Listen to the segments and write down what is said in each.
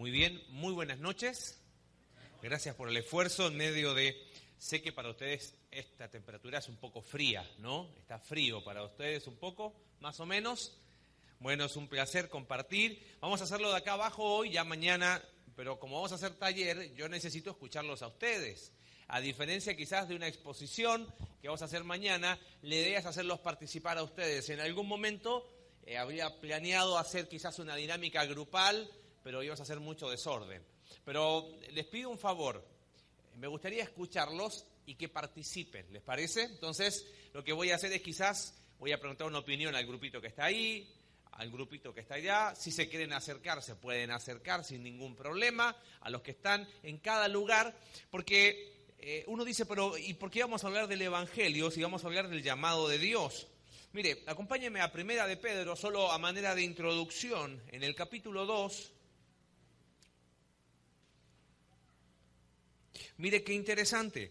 Muy bien, muy buenas noches. Gracias por el esfuerzo en medio de... Sé que para ustedes esta temperatura es un poco fría, ¿no? Está frío para ustedes un poco, más o menos. Bueno, es un placer compartir. Vamos a hacerlo de acá abajo hoy, ya mañana, pero como vamos a hacer taller, yo necesito escucharlos a ustedes. A diferencia quizás de una exposición que vamos a hacer mañana, la idea es hacerlos participar a ustedes. En algún momento habría planeado hacer quizás una dinámica grupal, pero íbamos a hacer mucho desorden. Pero les pido un favor, me gustaría escucharlos y que participen, ¿les parece? Entonces, lo que voy a hacer es quizás, voy a preguntar una opinión al grupito que está ahí, al grupito que está allá. Si se quieren acercar, se pueden acercar sin ningún problema, a los que están en cada lugar, porque uno dice, pero ¿y por qué vamos a hablar del Evangelio si vamos a hablar del llamado de Dios? Mire, acompáñenme a Primera de Pedro, solo a manera de introducción, en el capítulo 2. Mire qué interesante.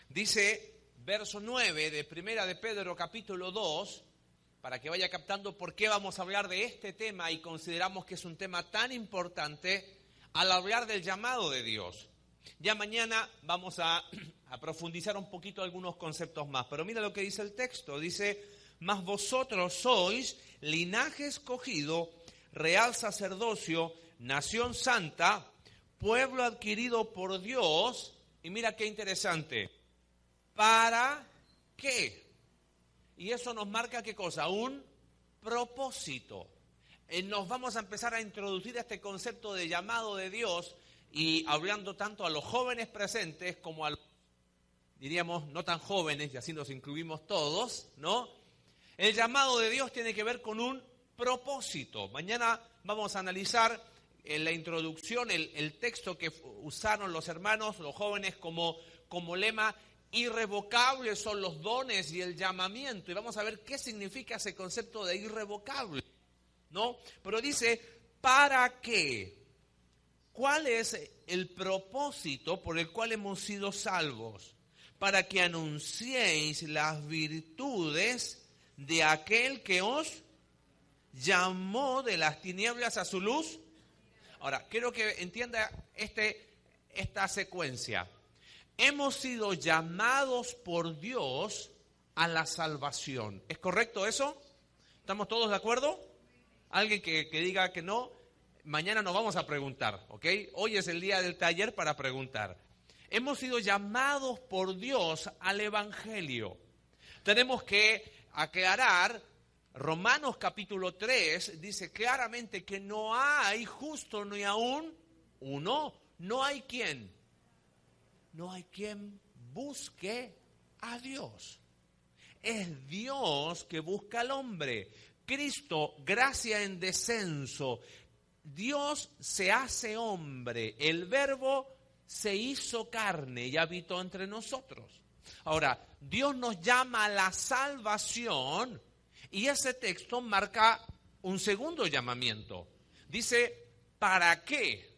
Dice, verso 9 de Primera de Pedro, capítulo 2, para que vaya captando por qué vamos a hablar de este tema y consideramos que es un tema tan importante al hablar del llamado de Dios. Ya mañana vamos a profundizar un poquito algunos conceptos más, pero mira lo que dice el texto. Dice, mas vosotros sois linaje escogido, real sacerdocio, nación santa, pueblo adquirido por Dios, y mira qué interesante, ¿para qué? Y eso nos marca ¿qué cosa? Un propósito. Nos vamos a empezar a introducir este concepto de llamado de Dios, y hablando tanto a los jóvenes presentes como a los, diríamos, no tan jóvenes, y así nos incluimos todos, ¿no? El llamado de Dios tiene que ver con un propósito. Mañana vamos a analizar en la introducción el texto que usaron los hermanos, los jóvenes, como lema: irrevocables son los dones y el llamamiento. Y vamos a ver qué significa ese concepto de irrevocable, ¿no? Pero dice, ¿para qué? ¿Cuál es el propósito por el cual hemos sido salvos? Para que anunciéis las virtudes de aquel que os llamó de las tinieblas a su luz. Ahora, quiero que entienda esta secuencia. Hemos sido llamados por Dios a la salvación. ¿Es correcto eso? ¿Estamos todos de acuerdo? Alguien que diga que no, mañana nos vamos a preguntar, ¿ok? Hoy es el día del taller para preguntar. Hemos sido llamados por Dios al Evangelio. Tenemos que aclarar, Romanos capítulo 3 dice claramente que no hay justo ni aún uno. No hay quien busque a Dios. Es Dios que busca al hombre. Cristo, gracia en descenso. Dios se hace hombre. El Verbo se hizo carne y habitó entre nosotros. Ahora, Dios nos llama a la salvación. Y ese texto marca un segundo llamamiento. Dice, ¿para qué?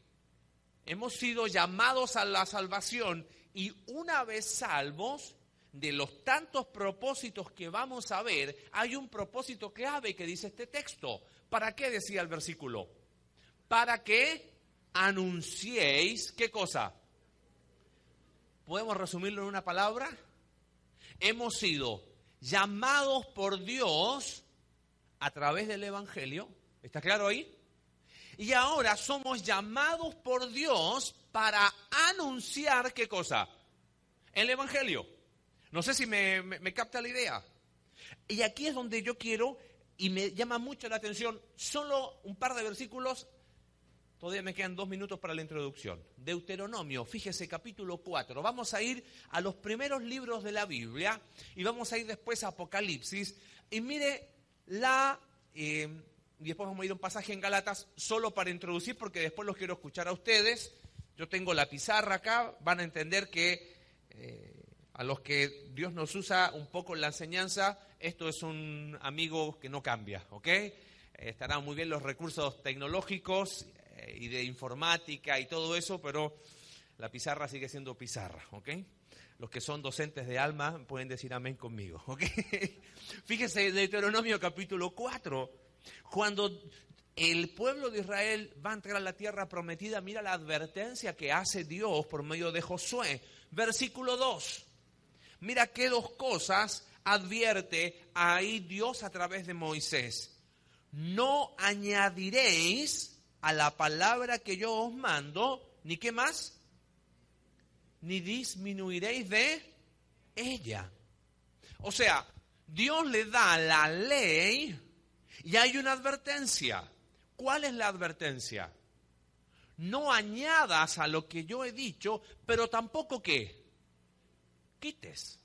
Hemos sido llamados a la salvación, y una vez salvos, de los tantos propósitos que vamos a ver, hay un propósito clave que dice este texto. ¿Para qué decía el versículo? Para que anunciéis, ¿qué cosa? ¿Podemos resumirlo en una palabra? Hemos sido llamados por Dios a través del Evangelio. ¿Está claro ahí? Y ahora somos llamados por Dios para anunciar, ¿qué cosa? El Evangelio. No sé si me capta la idea. Y aquí es donde yo quiero, y me llama mucho la atención, solo un par de versículos. Todavía me quedan 2 minutos para la introducción. Deuteronomio, fíjese, capítulo 4. Vamos a ir a los primeros libros de la Biblia y vamos a ir después a Apocalipsis. Y mire y después vamos a ir a un pasaje en Gálatas solo para introducir, porque después los quiero escuchar a ustedes. Yo tengo la pizarra acá, van a entender que a los que Dios nos usa un poco en la enseñanza, esto es un amigo que no cambia, ¿ok? Estarán muy bien los recursos tecnológicos y de informática y todo eso, pero la pizarra sigue siendo pizarra, ¿ok? Los que son docentes de alma pueden decir amén conmigo, ¿ok? Fíjese, Deuteronomio capítulo 4, cuando el pueblo de Israel va a entrar a la tierra prometida. Mira la advertencia que hace Dios por medio de Josué. Versículo 2. Mira qué dos cosas advierte ahí Dios a través de Moisés. No añadiréis a la palabra que yo os mando, ¿ni qué más? Ni disminuiréis de ella. O sea, Dios le da la ley y hay una advertencia. ¿Cuál es la advertencia? No añadas a lo que yo he dicho, pero tampoco ¿qué? Quites.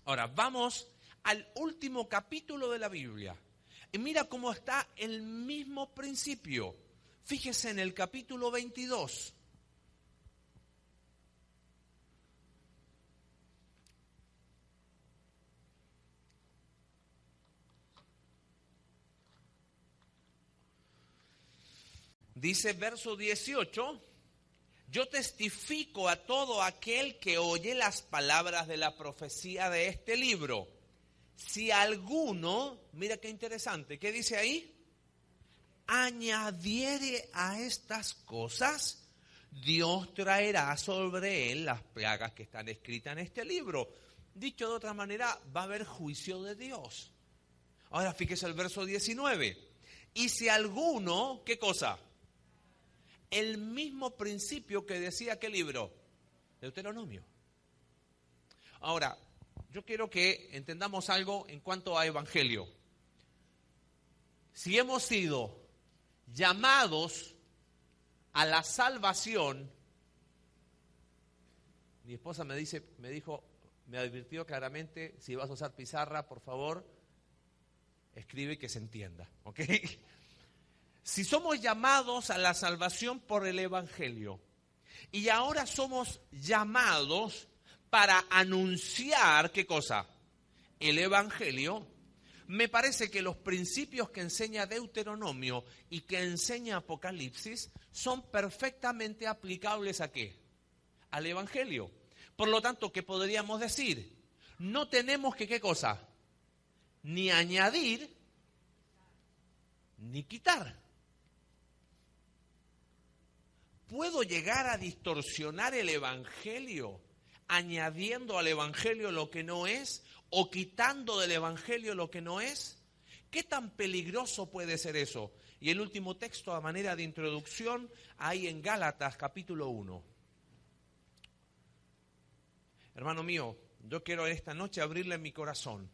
Ahora, vamos al último capítulo de la Biblia. Y mira cómo está el mismo principio. Fíjese en el capítulo 22. Dice verso 18, yo testifico a todo aquel que oye las palabras de la profecía de este libro. Si alguno, mira qué interesante, ¿qué dice ahí? Añadiere a estas cosas, Dios traerá sobre él las plagas que están escritas en este libro. Dicho de otra manera, va a haber juicio de Dios. Ahora fíjese el verso 19. Y si alguno, ¿qué cosa? El mismo principio que decía ¿qué libro? Deuteronomio. Ahora, yo quiero que entendamos algo en cuanto a evangelio. Si hemos sido llamados a la salvación, mi esposa me advirtió claramente, si vas a usar pizarra, por favor, escribe que se entienda, ¿ok? Si somos llamados a la salvación por el evangelio y ahora somos llamados para anunciar, ¿qué cosa? El evangelio. Me parece que los principios que enseña Deuteronomio y que enseña Apocalipsis son perfectamente aplicables ¿a qué? Al evangelio. Por lo tanto, ¿qué podríamos decir? No tenemos que, ¿qué cosa? Ni añadir, ni quitar. ¿Puedo llegar a distorsionar el evangelio añadiendo al evangelio lo que no es o quitando del evangelio lo que no es? ¿Qué tan peligroso puede ser eso? Y el último texto a manera de introducción, ahí en Gálatas capítulo 1. Hermano mío, yo quiero esta noche abrirle mi corazón.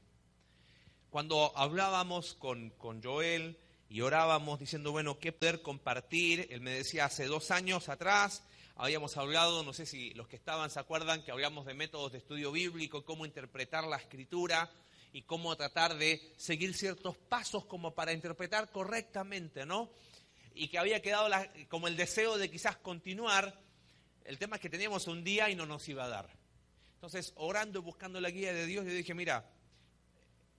Cuando hablábamos con Joel y orábamos diciendo, bueno, ¿qué poder compartir? Él me decía, hace 2 años atrás habíamos hablado, no sé si los que estaban se acuerdan, que hablamos de métodos de estudio bíblico, cómo interpretar la Escritura y cómo tratar de seguir ciertos pasos como para interpretar correctamente, ¿no? Y que había quedado como el deseo de quizás continuar. El tema es que teníamos un día y no nos iba a dar. Entonces, orando y buscando la guía de Dios, yo dije, mira,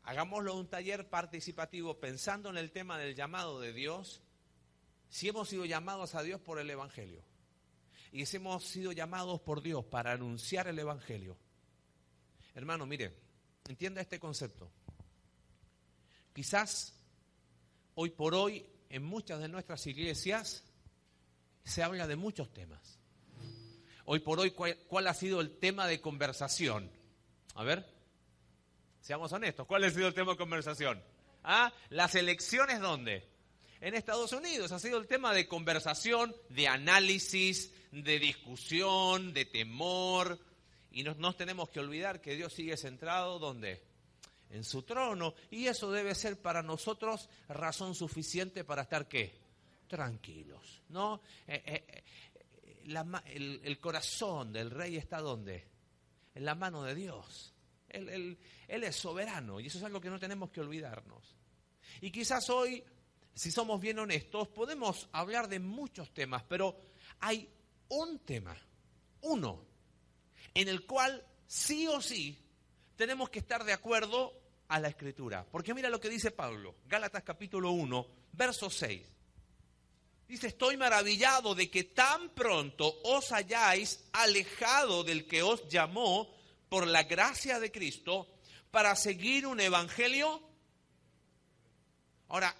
hagámoslo un taller participativo pensando en el tema del llamado de Dios, si hemos sido llamados a Dios por el Evangelio. Y si hemos sido llamados por Dios para anunciar el Evangelio. Hermano, mire, entienda este concepto. Quizás hoy por hoy en muchas de nuestras iglesias se habla de muchos temas. Hoy por hoy, ¿cuál ha sido el tema de conversación? A ver, seamos honestos, ¿cuál ha sido el tema de conversación? ¿Las elecciones dónde? En Estados Unidos ha sido el tema de conversación, de análisis, de discusión, de temor. Y no nos tenemos que olvidar que Dios sigue centrado, ¿dónde? En su trono. Y eso debe ser para nosotros razón suficiente para estar, ¿qué? Tranquilos, ¿no? El corazón del rey está ¿dónde? En la mano de Dios. Él es soberano y eso es algo que no tenemos que olvidarnos. Y quizás hoy, si somos bien honestos, podemos hablar de muchos temas, pero hay un tema, uno, en el cual sí o sí tenemos que estar de acuerdo a la Escritura. Porque mira lo que dice Pablo, Gálatas capítulo 1, verso 6. Dice, estoy maravillado de que tan pronto os hayáis alejado del que os llamó por la gracia de Cristo para seguir un evangelio. Ahora,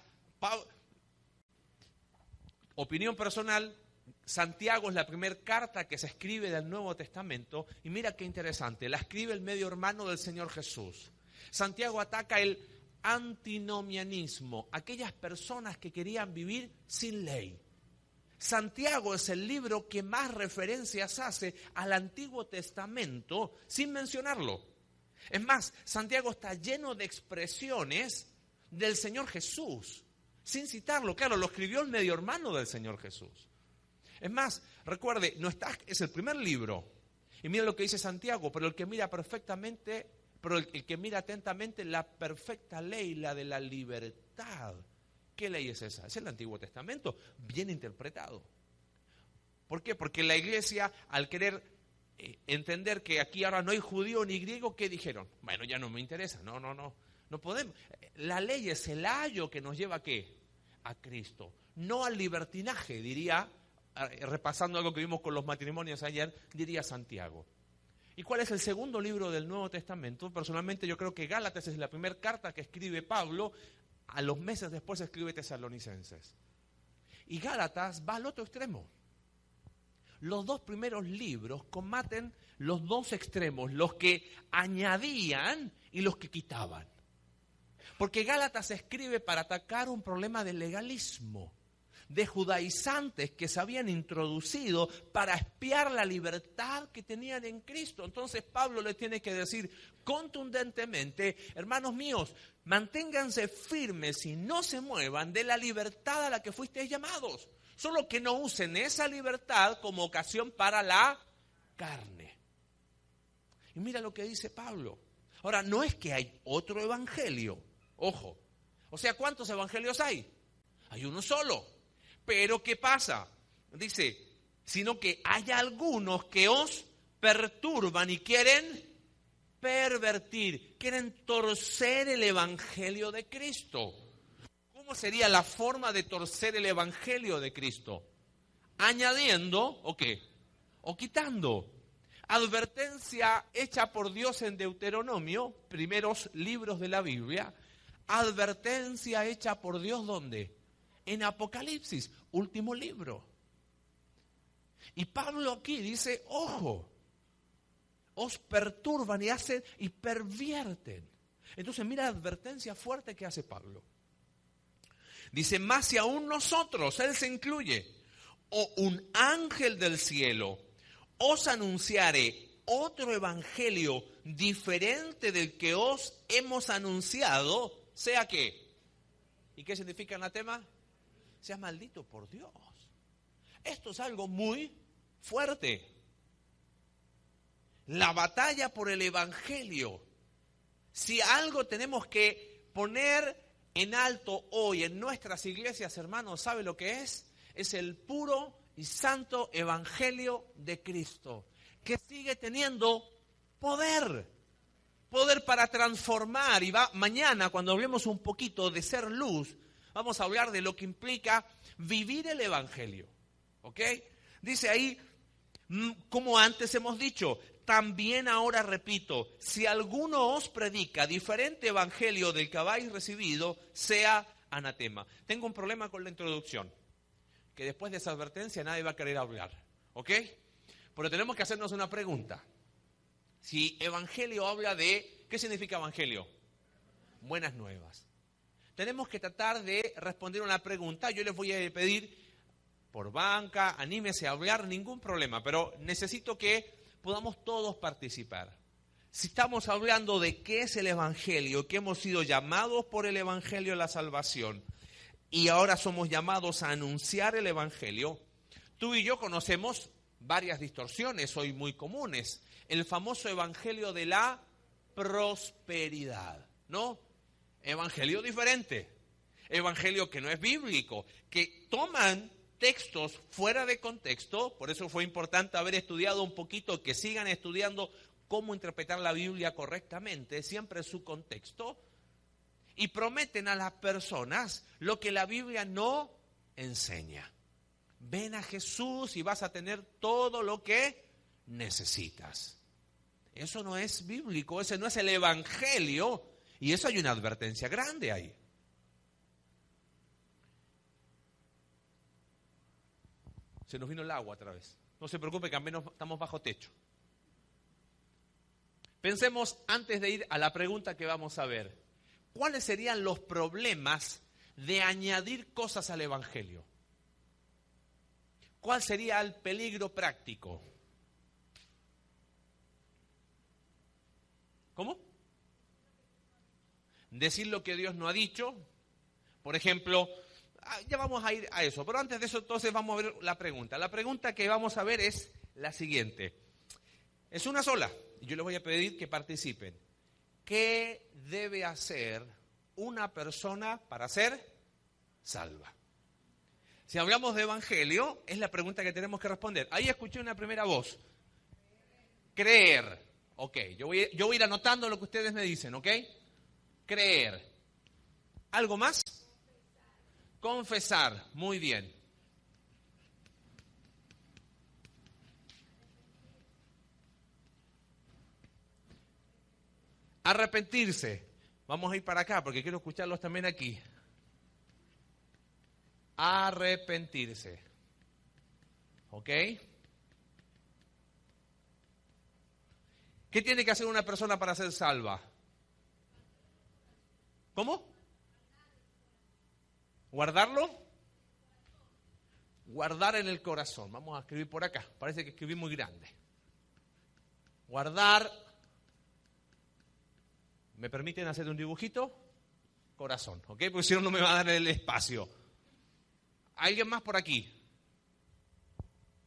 Opinión personal, Santiago es la primera carta que se escribe del Nuevo Testamento, y mira qué interesante, la escribe el medio hermano del Señor Jesús. Santiago ataca el antinomianismo, aquellas personas que querían vivir sin ley. Santiago es el libro que más referencias hace al Antiguo Testamento sin mencionarlo. Es más, Santiago está lleno de expresiones del Señor Jesús, sin citarlo. Claro, lo escribió el medio hermano del Señor Jesús. Es más, recuerde, es el primer libro. Y mira lo que dice Santiago, pero el que mira perfectamente, pero el que mira atentamente la perfecta ley, la de la libertad. ¿Qué ley es esa? Es el Antiguo Testamento, bien interpretado. ¿Por qué? Porque la iglesia, al querer entender que aquí ahora no hay judío ni griego, ¿qué dijeron? Bueno, ya no me interesa, no podemos. La ley es el ayo que nos lleva ¿a qué? A Cristo, no al libertinaje, diría, repasando algo que vimos con los matrimonios ayer, diría Santiago. ¿Y cuál es el segundo libro del Nuevo Testamento? Personalmente yo creo que Gálatas es la primera carta que escribe Pablo. A los meses después escribe Tesalonicenses. Y Gálatas va al otro extremo. Los dos primeros libros combaten los dos extremos, los que añadían y los que quitaban. Porque Gálatas escribe para atacar un problema de legalismo, de judaizantes que se habían introducido para espiar la libertad que tenían en Cristo. Entonces Pablo les tiene que decir contundentemente, hermanos míos, manténganse firmes y no se muevan de la libertad a la que fuisteis llamados. Solo que no usen esa libertad como ocasión para la carne. Y mira lo que dice Pablo. Ahora, no es que hay otro evangelio, ojo. O sea, ¿cuántos evangelios hay? Hay uno solo. Pero ¿qué pasa? Dice, sino que hay algunos que os perturban y quieren pervertir, quieren torcer el evangelio de Cristo. ¿Cómo sería la forma de torcer el evangelio de Cristo? Añadiendo, ¿o qué? O quitando. Advertencia hecha por Dios en Deuteronomio, primeros libros de la Biblia. Advertencia hecha por Dios, ¿dónde? En Apocalipsis, último libro. Y Pablo aquí dice, ojo, os perturban y hacen y pervierten. Entonces mira la advertencia fuerte que hace Pablo. Dice, más si aún nosotros, él se incluye, o un ángel del cielo, os anunciare otro evangelio diferente del que os hemos anunciado, sea que. ¿Y qué significa anatema? Seas maldito por Dios. Esto es algo muy fuerte. La batalla por el evangelio. Si algo tenemos que poner en alto hoy en nuestras iglesias, hermanos, ¿sabe lo que es? Es el puro y santo evangelio de Cristo, que sigue teniendo poder para transformar. Y mañana, cuando hablemos un poquito de ser luz, vamos a hablar de lo que implica vivir el evangelio. ¿Ok? Dice ahí, como antes hemos dicho, también ahora repito, si alguno os predica diferente evangelio del que habéis recibido, sea anatema. Tengo un problema con la introducción, que después de esa advertencia nadie va a querer hablar. ¿Ok? Pero tenemos que hacernos una pregunta. Si evangelio habla de, ¿qué significa evangelio? Buenas nuevas. Tenemos que tratar de responder una pregunta. Yo les voy a pedir por banca, anímese a hablar, ningún problema, pero necesito que podamos todos participar. Si estamos hablando de qué es el evangelio, que hemos sido llamados por el evangelio a la salvación y ahora somos llamados a anunciar el evangelio, tú y yo conocemos varias distorsiones hoy muy comunes. El famoso evangelio de la prosperidad, ¿no? Evangelio diferente, evangelio que no es bíblico, que toman textos fuera de contexto. Por eso fue importante haber estudiado un poquito, que sigan estudiando cómo interpretar la Biblia correctamente, siempre en su contexto, y prometen a las personas lo que la Biblia no enseña. Ven a Jesús y vas a tener todo lo que necesitas. Eso no es bíblico, ese no es el evangelio, y eso hay una advertencia grande ahí. Se nos vino el agua otra vez. No se preocupe que al menos estamos bajo techo. Pensemos antes de ir a la pregunta que vamos a ver. ¿Cuáles serían los problemas de añadir cosas al Evangelio? ¿Cuál sería el peligro práctico? ¿Cómo? Decir lo que Dios no ha dicho. Por ejemplo, ya vamos a ir a eso. Pero antes de eso, entonces vamos a ver la pregunta. La pregunta que vamos a ver es la siguiente. Es una sola. Y yo les voy a pedir que participen. ¿Qué debe hacer una persona para ser salva? Si hablamos de evangelio, es la pregunta que tenemos que responder. Ahí escuché una primera voz. Creer. Ok, yo voy a ir anotando lo que ustedes me dicen, ¿ok? Creer. ¿Algo más? Confesar. Muy bien. Arrepentirse. Vamos a ir para acá porque quiero escucharlos también aquí. Arrepentirse. ¿Ok? ¿Qué tiene que hacer una persona para ser salva? ¿Cómo? ¿Guardarlo? Guardar en el corazón. Vamos a escribir por acá. Parece que escribí muy grande. Guardar. ¿Me permiten hacer un dibujito? Corazón, ¿ok? Porque si no, no me va a dar el espacio. ¿Alguien más por aquí?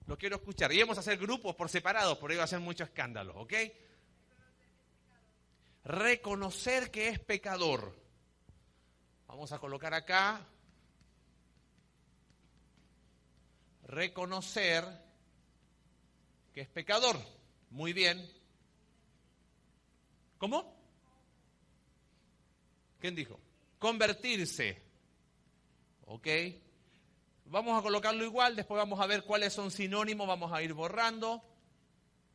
Lo quiero escuchar. Y vamos a hacer grupos por separados, porque va a ser mucho escándalo, ¿ok? Reconocer que es pecador. Vamos a colocar acá. Reconocer que es pecador. Muy bien. ¿Cómo? ¿Quién dijo? Convertirse. ¿Ok? Vamos a colocarlo igual, después vamos a ver cuáles son sinónimos, vamos a ir borrando.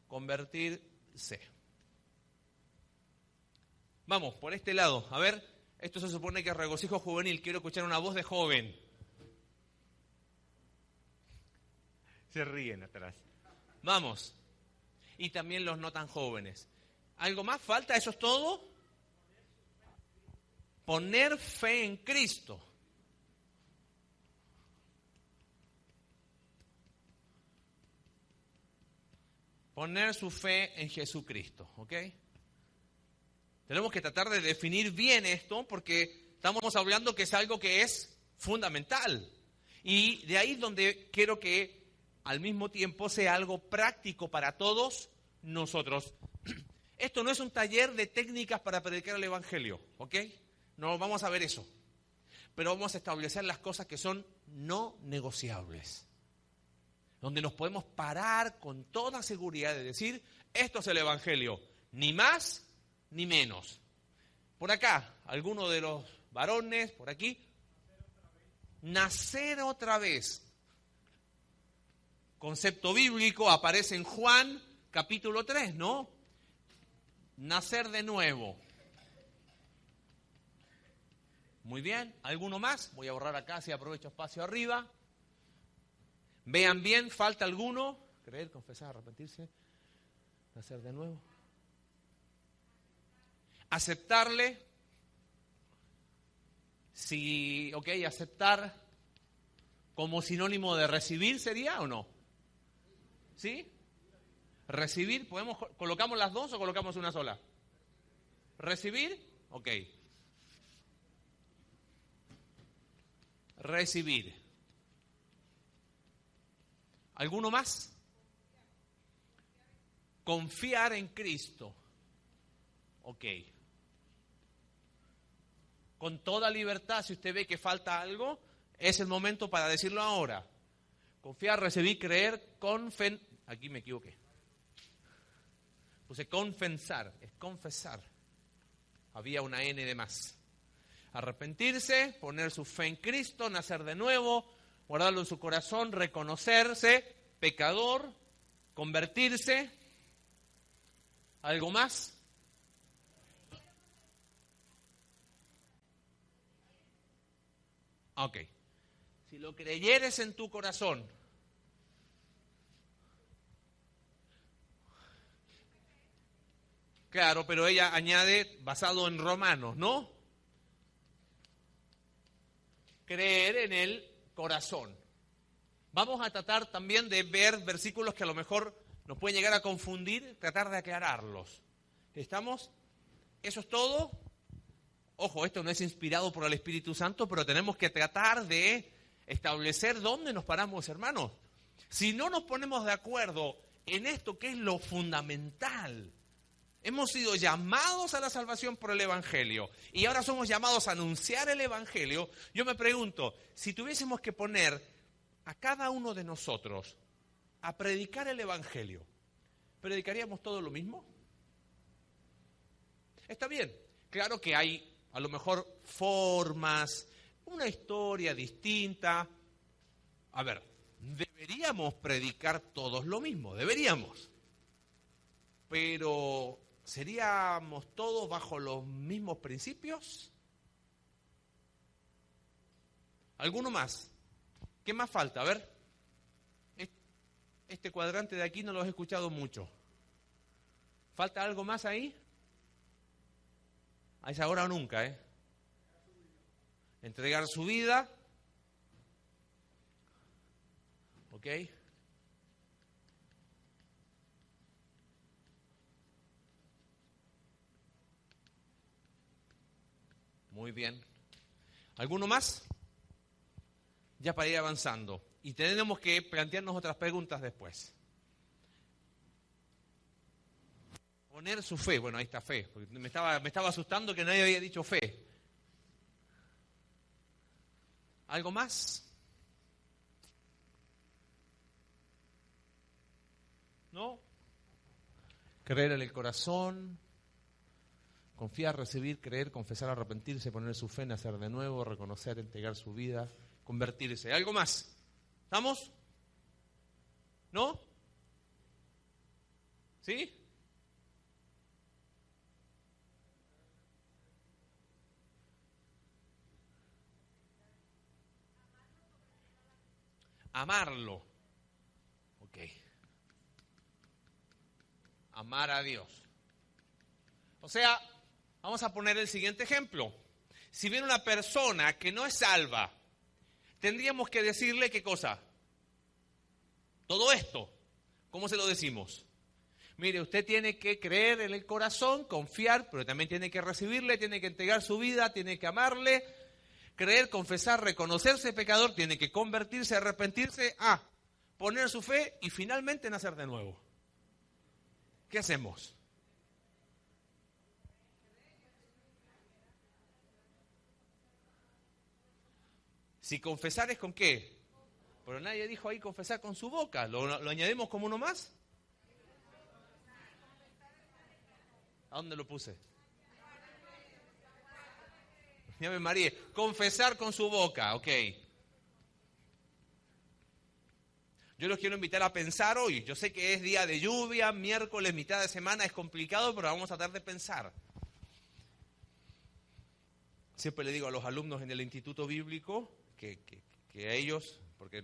Convertirse. Vamos, por este lado. A ver, esto se supone que es regocijo juvenil. Quiero escuchar una voz de joven. Se ríen atrás. Vamos. Y también los no tan jóvenes. ¿Algo más falta? ¿Eso es todo? Poner fe en Cristo. Poner su fe en Jesucristo, ¿ok? Tenemos que tratar de definir bien esto porque estamos hablando que es algo que es fundamental. Y de ahí donde quiero que al mismo tiempo sea algo práctico para todos nosotros. Esto no es un taller de técnicas para predicar el Evangelio, ¿ok? No vamos a ver eso. Pero vamos a establecer las cosas que son no negociables. Donde nos podemos parar con toda seguridad de decir, esto es el Evangelio, ni más ni menos. Por acá, alguno de los varones, por aquí. Nacer otra vez. Concepto bíblico aparece en Juan capítulo 3, ¿no? Nacer de nuevo. Muy bien, ¿alguno más? Voy a borrar acá si aprovecho espacio arriba. Vean bien, ¿falta alguno? Creer, confesar, arrepentirse, nacer de nuevo. Aceptarle. Sí, ok, aceptar como sinónimo de recibir sería o no. ¿Sí? Recibir, ¿colocamos las dos o colocamos una sola? ¿Recibir? Ok. Recibir. ¿Alguno más? Confiar en Cristo. Ok. Con toda libertad, si usted ve que falta algo, es el momento para decirlo ahora. Confiar, recibir, creer, aquí me equivoqué. Puse confesar, es confesar. Había una N de más. Arrepentirse, poner su fe en Cristo, nacer de nuevo, guardarlo en su corazón, reconocerse, pecador, convertirse. ¿Algo más? Ok. Si lo creyeres en tu corazón Claro, pero ella añade basado en Romanos, ¿no? Creer en el corazón. Vamos a tratar también de ver versículos que a lo mejor nos pueden llegar a confundir, tratar de aclararlos. ¿Estamos? ¿Eso es todo? Ojo, esto no es inspirado por el Espíritu Santo, pero tenemos que tratar de establecer dónde nos paramos, hermanos. Si no nos ponemos de acuerdo en esto que es lo fundamental, hemos sido llamados a la salvación por el Evangelio y ahora somos llamados a anunciar el Evangelio. Yo me pregunto, si tuviésemos que poner a cada uno de nosotros a predicar el Evangelio, ¿predicaríamos todo lo mismo? Está bien, claro que hay a lo mejor formas, una historia distinta. A ver, deberíamos predicar todos lo mismo, deberíamos. Pero, ¿seríamos todos bajo los mismos principios? ¿Alguno más? ¿Qué más falta? A ver, este cuadrante de aquí no lo he escuchado mucho. ¿Falta algo más ahí? A esa hora o nunca, ¿eh? Entregar su vida. ¿Ok? Muy bien. ¿Alguno más? Ya para ir avanzando. Y tenemos que plantearnos otras preguntas después. Poner su fe. Bueno, ahí está fe. Porque me estaba asustando que nadie había dicho fe. ¿Algo más? ¿No? Creer en el corazón. Confiar, recibir, creer, confesar, arrepentirse, poner su fe, nacer de nuevo, reconocer, entregar su vida, convertirse. ¿Algo más? ¿Estamos? ¿No? ¿Sí? Amarlo. Ok. Amar a Dios. O sea, vamos a poner el siguiente ejemplo. Si viene una persona que no es salva, tendríamos que decirle qué cosa. Todo esto. ¿Cómo se lo decimos? Mire, usted tiene que creer en el corazón, confiar, pero también tiene que recibirle, tiene que entregar su vida, tiene que amarle, creer, confesar, reconocerse pecador, tiene que convertirse, arrepentirse, poner su fe y finalmente nacer de nuevo. ¿Qué hacemos? Si confesar es con qué, pero nadie dijo ahí confesar con su boca, ¿lo añadimos como uno más? ¿A dónde lo puse? Ya me mareé. Confesar con su boca, ok. Yo los quiero invitar a pensar hoy. Yo sé que es día de lluvia, miércoles, mitad de semana, es complicado, pero vamos a tratar de pensar. Siempre le digo a los alumnos en el Instituto Bíblico que a ellos, porque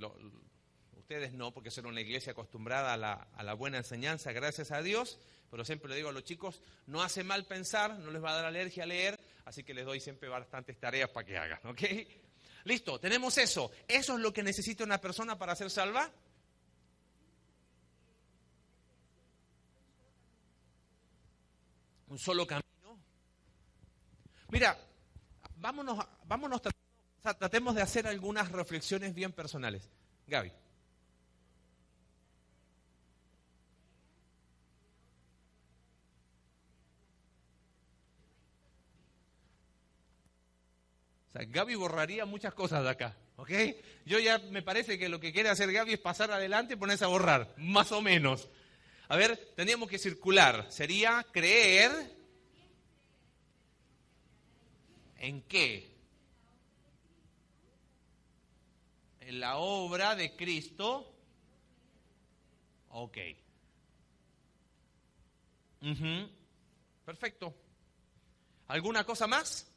ustedes no, porque son una iglesia acostumbrada a la buena enseñanza, gracias a Dios, pero siempre le digo a los chicos, no hace mal pensar, no les va a dar alergia a leer, así que les doy siempre bastantes tareas para que hagan, ¿ok? Listo, tenemos eso. ¿Eso es lo que necesita una persona para ser salva? Un solo camino. Mira, tratemos de hacer algunas reflexiones bien personales. Gaby. O sea, Gaby borraría muchas cosas de acá, ¿ok? Yo ya me parece que lo que quiere hacer Gaby es pasar adelante y ponerse a borrar, más o menos. A ver, tendríamos que circular. Sería creer en qué. En la obra de Cristo. Ok. Perfecto. ¿Alguna cosa más?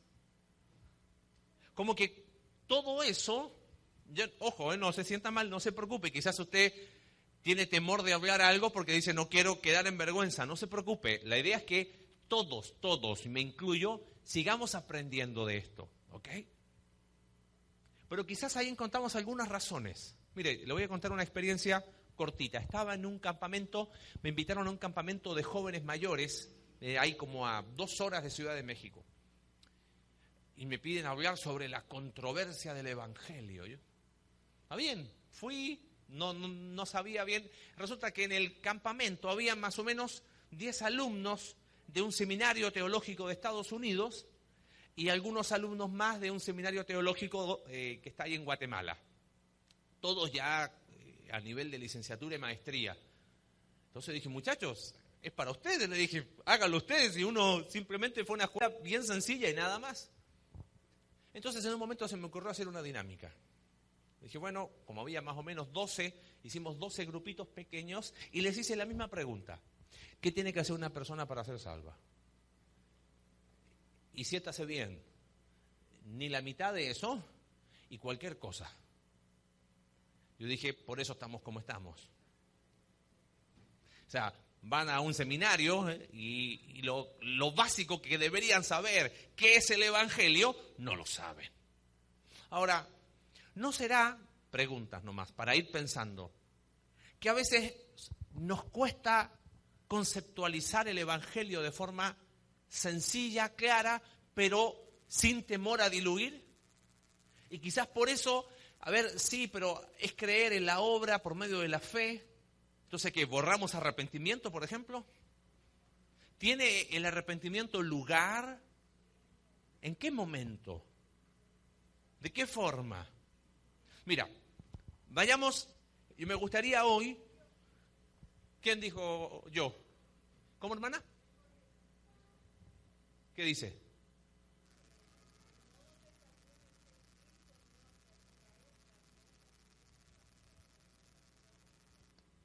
Como que todo eso, ojo, no se sienta mal, no se preocupe, quizás usted tiene temor de hablar algo porque dice no quiero quedar en vergüenza, no se preocupe, la idea es que todos, me incluyo, sigamos aprendiendo de esto, ¿ok? Pero quizás ahí encontramos algunas razones. Mire, le voy a contar una experiencia cortita. Estaba en un campamento, me invitaron a un campamento de jóvenes mayores, ahí como a 2 horas de Ciudad de México. Y me piden hablar sobre la controversia del Evangelio. Está bien, fui, no sabía bien. Resulta que en el campamento había más o menos 10 alumnos de un seminario teológico de Estados Unidos y algunos alumnos más de un seminario teológico que está ahí en Guatemala. Todos ya a nivel de licenciatura y maestría. Entonces dije, muchachos, es para ustedes. Le dije, háganlo ustedes. Y uno simplemente fue una escuela bien sencilla y nada más. Entonces en un momento se me ocurrió hacer una dinámica. Dije, bueno, como había más o menos 12, hicimos 12 grupitos pequeños y les hice la misma pregunta. ¿Qué tiene que hacer una persona para ser salva? Y siéntase bien, ni la mitad de eso y cualquier cosa. Yo dije, por eso estamos como estamos. O sea, van a un seminario y lo básico que deberían saber, ¿qué es el Evangelio? No lo saben. Ahora, ¿no será, preguntas nomás, para ir pensando, que a veces nos cuesta conceptualizar el Evangelio de forma sencilla, clara, pero sin temor a diluir? Y quizás por eso, a ver, sí, pero es creer en la obra por medio de la fe. Entonces, ¿qué? ¿Borramos arrepentimiento, por ejemplo? ¿Tiene el arrepentimiento lugar? ¿En qué momento? ¿De qué forma? Mira, vayamos, y me gustaría hoy, ¿quién dijo yo? ¿Cómo, hermana? ¿Qué dice?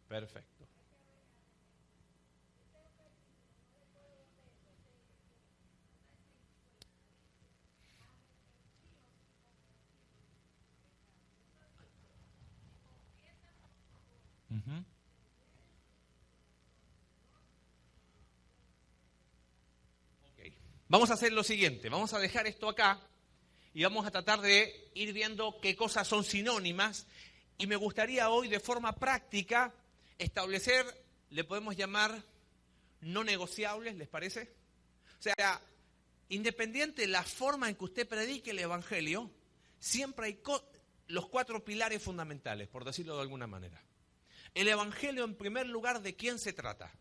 Perfecto. Uh-huh. Okay. Vamos a hacer lo siguiente, vamos a dejar esto acá y vamos a tratar de ir viendo qué cosas son sinónimas y me gustaría hoy de forma práctica establecer, le podemos llamar no negociables, ¿les parece? O sea, independiente de la forma en que usted predique el Evangelio, siempre hay los 4 pilares fundamentales, por decirlo de alguna manera. El Evangelio, en primer lugar, ¿de quién se trata?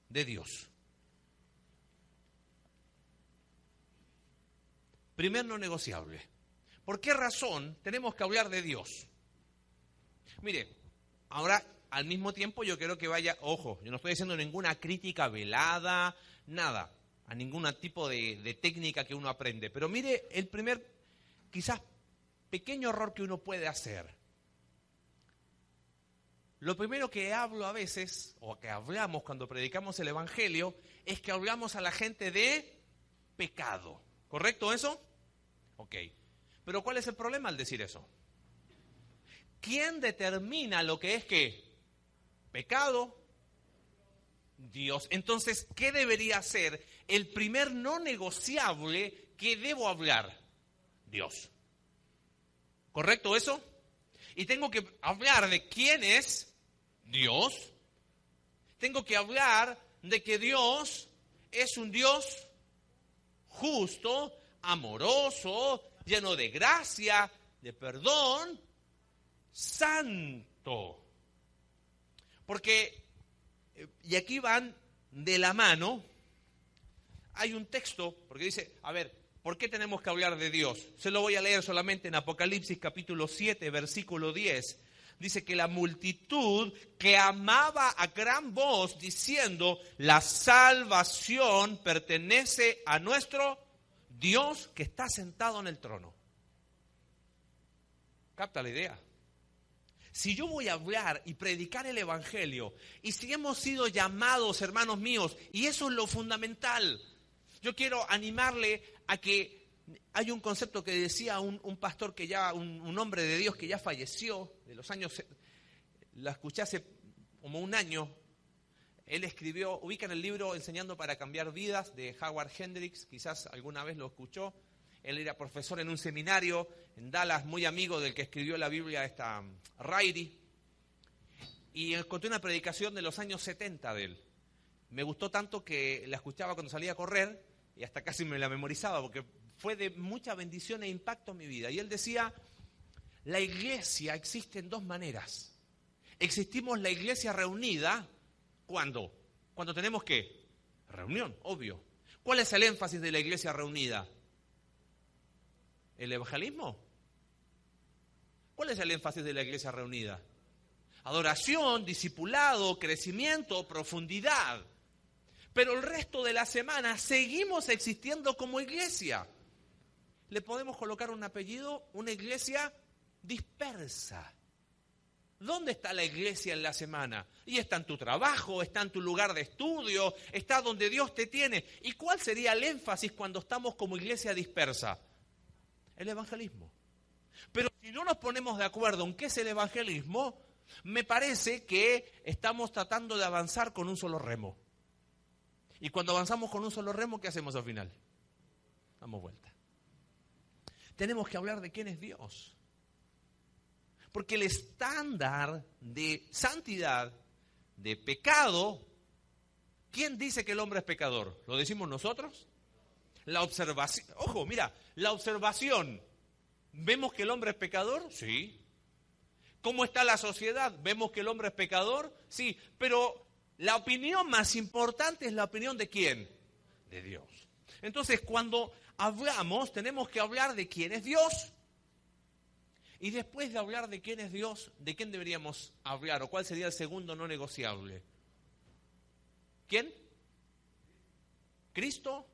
De Dios. Primer no negociable. ¿Por qué razón tenemos que hablar de Dios? Mire, ahora, al mismo tiempo, yo quiero que vaya, ojo, yo no estoy haciendo ninguna crítica velada, nada, a ningún tipo de técnica que uno aprende. Pero mire, el primer, quizás, pequeño error que uno puede hacer. Lo primero que hablo a veces, o que hablamos cuando predicamos el Evangelio, es que hablamos a la gente de pecado. ¿Correcto eso? Ok. Pero ¿cuál es el problema al decir eso? ¿Quién determina lo que es qué? Pecado. Dios. Entonces, ¿qué debería ser el primer no negociable que debo hablar? Dios. ¿Correcto eso? Y tengo que hablar de quién es Dios. Tengo que hablar de que Dios es un Dios justo, amoroso, lleno de gracia, de perdón, santo. Porque, y aquí van de la mano, hay un texto, porque dice, a ver, ¿por qué tenemos que hablar de Dios? Se lo voy a leer solamente en Apocalipsis capítulo 7, versículo 10. Dice que la multitud que amaba a gran voz diciendo, la salvación pertenece a nuestro Dios que está sentado en el trono. ¿Capta la idea? Si yo voy a hablar y predicar el Evangelio, y si hemos sido llamados, hermanos míos, y eso es lo fundamental, yo quiero animarle a que hay un concepto que decía un pastor que ya, un hombre de Dios que ya falleció, de los años, la escuché hace como un año, Él escribió, ubican el libro Enseñando para cambiar vidas de Howard Hendricks, quizás alguna vez lo escuchó. Él era profesor en un seminario en Dallas, muy amigo del que escribió la Biblia, Ryrie. Y encontré una predicación de los años 70 de él. Me gustó tanto que la escuchaba cuando salía a correr y hasta casi me la memorizaba porque fue de mucha bendición e impacto en mi vida. Y él decía, la iglesia existe en dos maneras. Existimos la iglesia reunida, ¿cuándo? Cuando tenemos ¿qué? Reunión, obvio. ¿Cuál es el énfasis de la iglesia reunida? ¿El evangelismo? ¿Cuál es el énfasis de la iglesia reunida? Adoración, discipulado, crecimiento, profundidad. Pero el resto de la semana seguimos existiendo como iglesia. Le podemos colocar un apellido, una iglesia dispersa. ¿Dónde está la iglesia en la semana? Y está en tu trabajo, está en tu lugar de estudio, está donde Dios te tiene. ¿Y cuál sería el énfasis cuando estamos como iglesia dispersa? El evangelismo. Pero si no nos ponemos de acuerdo en qué es el evangelismo, me parece que estamos tratando de avanzar con un solo remo. Y cuando avanzamos con un solo remo, ¿qué hacemos al final? Damos vuelta. Tenemos que hablar de quién es Dios. Porque el estándar de santidad, de pecado, ¿quién dice que el hombre es pecador? ¿Lo decimos nosotros? La observación, ojo, mira, la observación, ¿vemos que el hombre es pecador? Sí. ¿Cómo está la sociedad? ¿Vemos que el hombre es pecador? Sí, pero la opinión más importante es la opinión de ¿quién? De Dios. Entonces, cuando hablamos, tenemos que hablar de quién es Dios. Y después de hablar de quién es Dios, ¿de quién deberíamos hablar? ¿O cuál sería el segundo no negociable? ¿Quién? Cristo,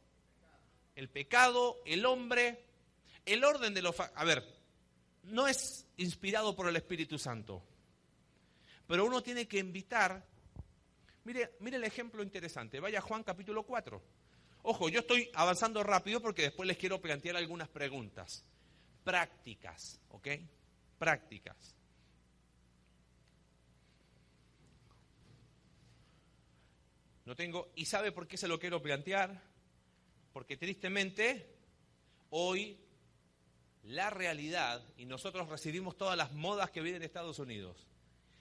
el pecado, el hombre, el orden de los... A ver, no es inspirado por el Espíritu Santo, pero uno tiene que invitar... Mire el ejemplo interesante. Vaya a Juan capítulo 4. Ojo, yo estoy avanzando rápido porque después les quiero plantear algunas preguntas. Prácticas, ¿ok? Prácticas. No tengo, ¿y sabe por qué se lo quiero plantear? Porque tristemente, hoy, la realidad, y nosotros recibimos todas las modas que vienen de Estados Unidos,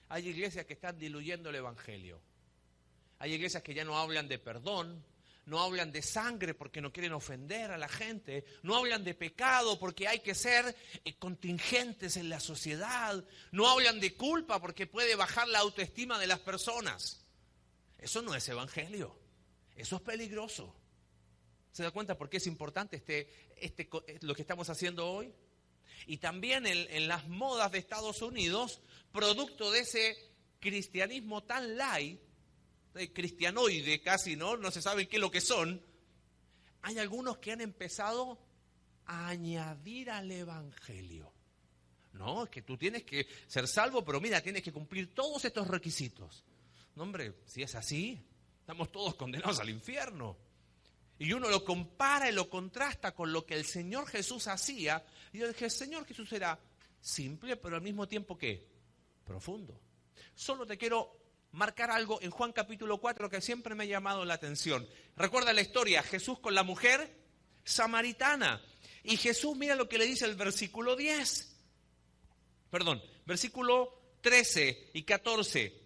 hay iglesias que están diluyendo el evangelio. Hay iglesias que ya no hablan de perdón, no hablan de sangre porque no quieren ofender a la gente, no hablan de pecado porque hay que ser contingentes en la sociedad, no hablan de culpa porque puede bajar la autoestima de las personas. Eso no es evangelio, eso es peligroso. ¿Se da cuenta por qué es importante lo que estamos haciendo hoy? Y también en las modas de Estados Unidos, producto de ese cristianismo tan light, cristianoide casi, no se sabe qué es lo que son, hay algunos que han empezado a añadir al evangelio. No, es que tú tienes que ser salvo, pero mira, tienes que cumplir todos estos requisitos. No, hombre, si es así, estamos todos condenados al infierno. Y uno lo compara y lo contrasta con lo que el Señor Jesús hacía. Y yo dije, el Señor Jesús era simple, pero al mismo tiempo, ¿qué? Profundo. Solo te quiero marcar algo en Juan capítulo 4 que siempre me ha llamado la atención. Recuerda la historia, Jesús con la mujer samaritana. Y Jesús, mira lo que le dice el versículo 13 y 14.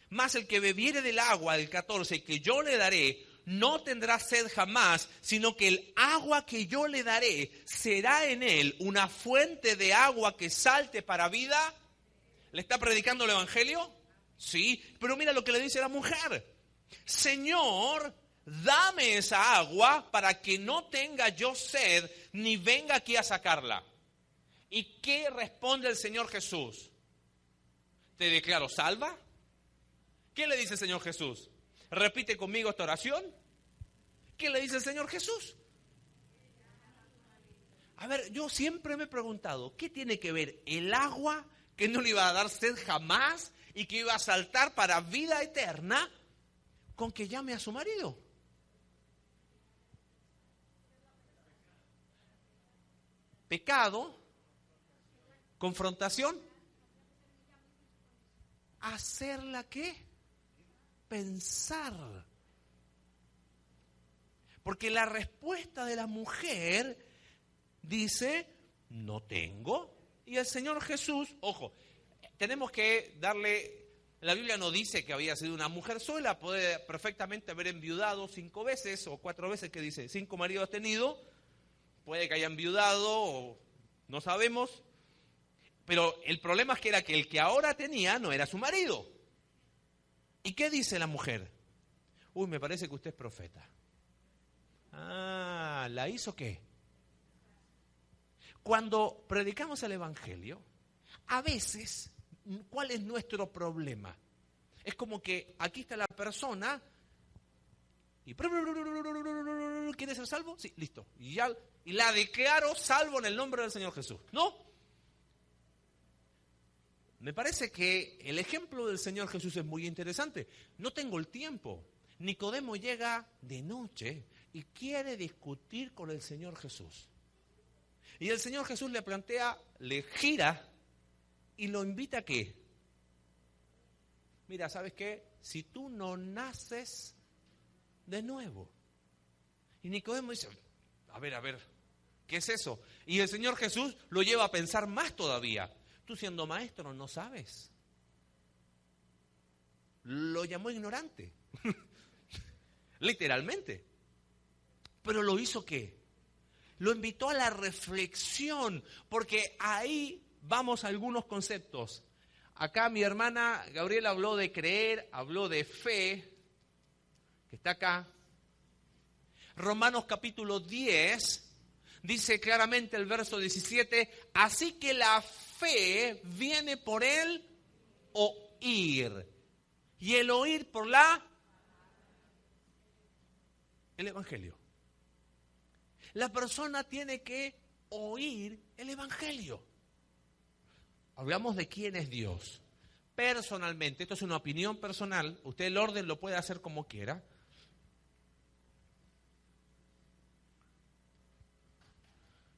Mas el que bebiere del agua, del 14, que yo le daré, no tendrá sed jamás, sino que el agua que yo le daré será en él una fuente de agua que salte para vida. ¿Le está predicando el evangelio? Sí, pero mira lo que le dice la mujer. Señor, dame esa agua para que no tenga yo sed, ni venga aquí a sacarla. ¿Y qué responde el Señor Jesús? ¿Te declaro salva? ¿Qué le dice el Señor Jesús? Repite conmigo esta oración. ¿Qué le dice el Señor Jesús? A ver, yo siempre me he preguntado, ¿qué tiene que ver el agua que no le iba a dar sed jamás y que iba a saltar para vida eterna con que llame a su marido? Pecado, confrontación, ¿hacerla qué? pensar. Porque la respuesta de la mujer dice, no tengo. Y el Señor Jesús, ojo, tenemos que darle, la Biblia no dice que había sido una mujer sola, puede perfectamente haber enviudado 5 veces o 4 veces, que dice, 5 maridos ha tenido, puede que haya enviudado o no sabemos, pero el problema es que era que el que ahora tenía no era su marido. ¿Y qué dice la mujer? Uy, me parece que usted es profeta. Ah, ¿la hizo qué? Cuando predicamos el Evangelio, a veces, ¿cuál es nuestro problema? Es como que aquí está la persona y ¿quiere ser salvo? Sí, listo. Y la declaro salvo en el nombre del Señor Jesús. ¿No? Me parece que el ejemplo del Señor Jesús es muy interesante. No tengo el tiempo. Nicodemo llega de noche y quiere discutir con el Señor Jesús. Y el Señor Jesús le plantea, le gira y lo invita a ¿qué? Mira, ¿sabes qué? Si tú no naces de nuevo. Y Nicodemo dice, a ver, ¿qué es eso? Y el Señor Jesús lo lleva a pensar más todavía. Tú siendo maestro no sabes. Lo llamó ignorante. Literalmente. Pero lo hizo ¿qué? Lo invitó a la reflexión, porque ahí vamos a algunos conceptos. Acá mi hermana Gabriela habló de creer, habló de fe, que está acá. Romanos capítulo 10, dice claramente el verso 17, así que la fe viene por el oír, y el oír por el Evangelio. La persona tiene que oír el Evangelio. Hablamos de quién es Dios. Personalmente, esto es una opinión personal, usted el orden lo puede hacer como quiera.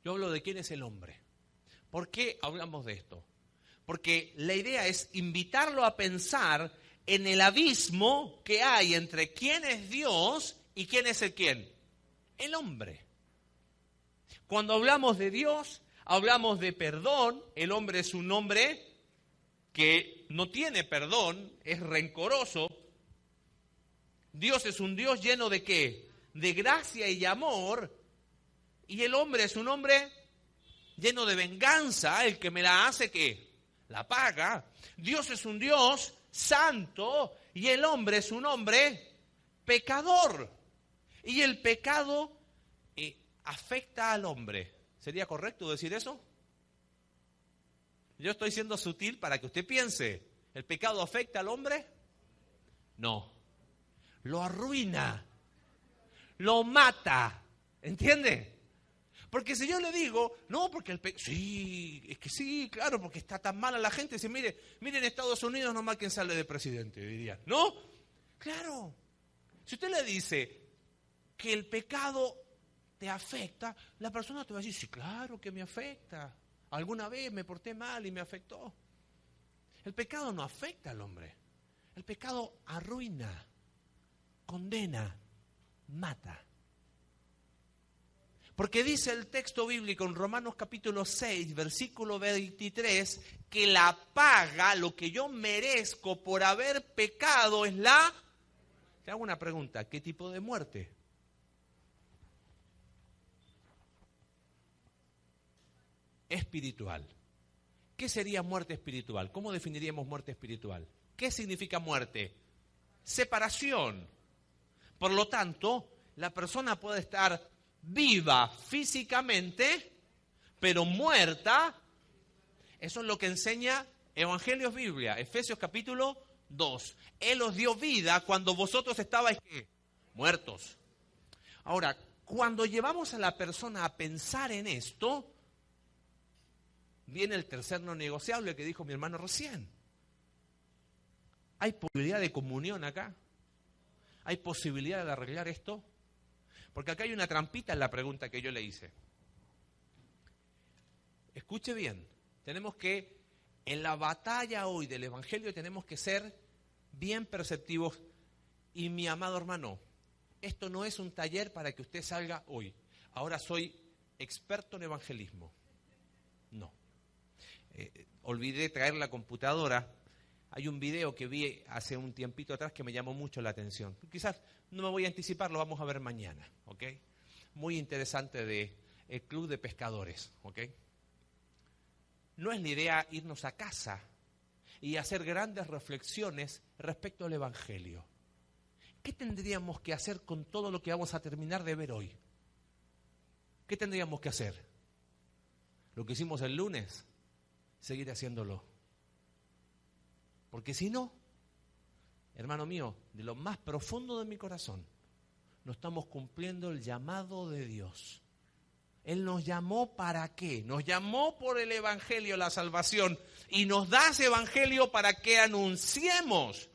Yo hablo de quién es el hombre. ¿Por qué hablamos de esto? Porque la idea es invitarlo a pensar en el abismo que hay entre quién es Dios y quién es el quién. El hombre. Cuando hablamos de Dios, hablamos de perdón. El hombre es un hombre que no tiene perdón, es rencoroso. Dios es un Dios lleno de ¿qué? De gracia y amor. Y el hombre es un hombre lleno de venganza. El que me la hace, ¿qué? La paga. Dios es un Dios santo y el hombre es un hombre pecador. Y el pecado afecta al hombre. ¿Sería correcto decir eso? Yo estoy siendo sutil para que usted piense. ¿El pecado afecta al hombre? No. Lo arruina. Lo mata. ¿Entiende? Porque si yo le digo, no, porque el pecado... Sí, es que sí, claro, porque está tan mala la gente. Si mire en Estados Unidos nomás quién sale de presidente, diría. ¿No? Claro. Si usted le dice que el pecado te afecta, la persona te va a decir, sí, claro que me afecta. Alguna vez me porté mal y me afectó. El pecado no afecta al hombre. El pecado arruina, condena, mata. Porque dice el texto bíblico en Romanos capítulo 6, versículo 23, que la paga, lo que yo merezco por haber pecado es la... Te hago una pregunta, ¿qué tipo de muerte? Espiritual. ¿Qué sería muerte espiritual? ¿Cómo definiríamos muerte espiritual? ¿Qué significa muerte? Separación. Por lo tanto, la persona puede estar viva físicamente, pero muerta. Eso es lo que enseña Evangelios Biblia, Efesios capítulo 2. Él os dio vida cuando vosotros estabais ¿qué? Muertos. Ahora, cuando llevamos a la persona a pensar en esto, viene el tercer no negociable que dijo mi hermano recién. ¿Hay posibilidad de comunión acá? ¿Hay posibilidad de arreglar esto? Porque acá hay una trampita en la pregunta que yo le hice. Escuche bien, tenemos que, en la batalla hoy del Evangelio, tenemos que ser bien perceptivos. Y mi amado hermano, esto no es un taller para que usted salga hoy. Ahora soy experto en evangelismo. No. Olvidé traer la computadora. Hay un video que vi hace un tiempito atrás que me llamó mucho la atención. Quizás no me voy a anticipar, lo vamos a ver mañana, ¿ok? Muy interesante de el Club de Pescadores, ¿ok? No es la idea irnos a casa y hacer grandes reflexiones respecto al Evangelio. ¿Qué tendríamos que hacer con todo lo que vamos a terminar de ver hoy? ¿Qué tendríamos que hacer? Lo que hicimos el lunes, seguir haciéndolo. Porque si no, hermano mío, de lo más profundo de mi corazón, no estamos cumpliendo el llamado de Dios. Él nos llamó ¿para qué? Nos llamó por el Evangelio, la salvación, y nos da ese Evangelio para que anunciemos.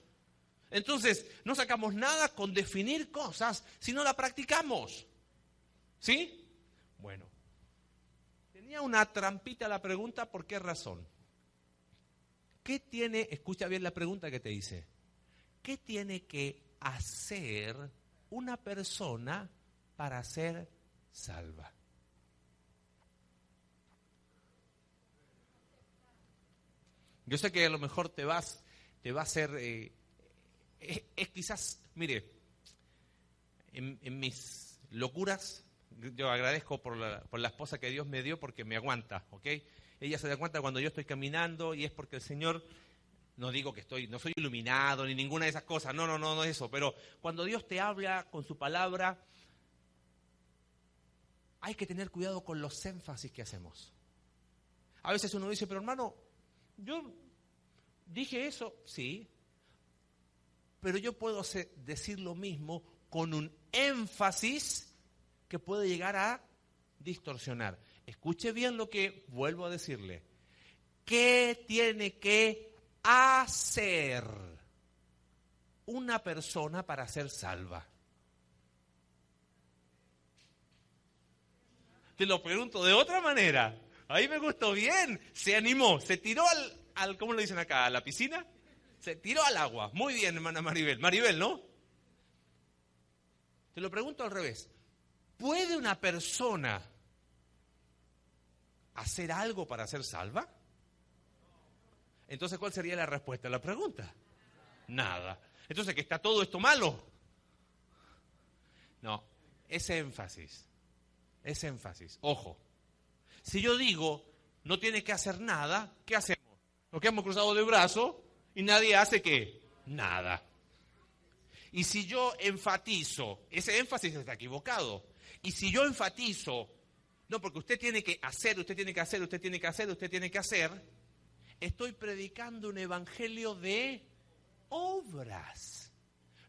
Entonces, no sacamos nada con definir cosas si no la practicamos. ¿Sí? Bueno, tenía una trampita la pregunta, ¿por qué razón? ¿Qué tiene, escucha bien la pregunta que te hice, qué tiene que hacer una persona para ser salva? Yo sé que a lo mejor te va a hacer, es quizás, mire, en mis locuras, yo agradezco por la esposa que Dios me dio porque me aguanta, ¿ok? Ella se da cuenta cuando yo estoy caminando y es porque el Señor, no digo que no soy iluminado ni ninguna de esas cosas, no es eso, pero cuando Dios te habla con su palabra, hay que tener cuidado con los énfasis que hacemos. A veces uno dice, pero hermano, yo dije eso, sí, pero yo puedo decir lo mismo con un énfasis que puede llegar a distorsionar. Escuche bien lo que vuelvo a decirle. ¿Qué tiene que hacer una persona para ser salva? Te lo pregunto de otra manera. Ahí me gustó bien. Se animó, se tiró al ¿cómo le dicen acá? ¿A la piscina? Se tiró al agua. Muy bien, hermana Maribel. Maribel, ¿no? Te lo pregunto al revés. ¿Puede una persona hacer algo para ser salva? Entonces, ¿cuál sería la respuesta a la pregunta? Nada. Entonces, ¿que está todo esto malo? No, ese énfasis. Ojo, si yo digo, no tiene que hacer nada, ¿qué hacemos? Nos quedamos cruzados de brazos y nadie hace ¿qué? Nada. Y si yo enfatizo, ese énfasis está equivocado. Y si yo enfatizo, no, porque usted tiene que hacer, estoy predicando un evangelio de obras.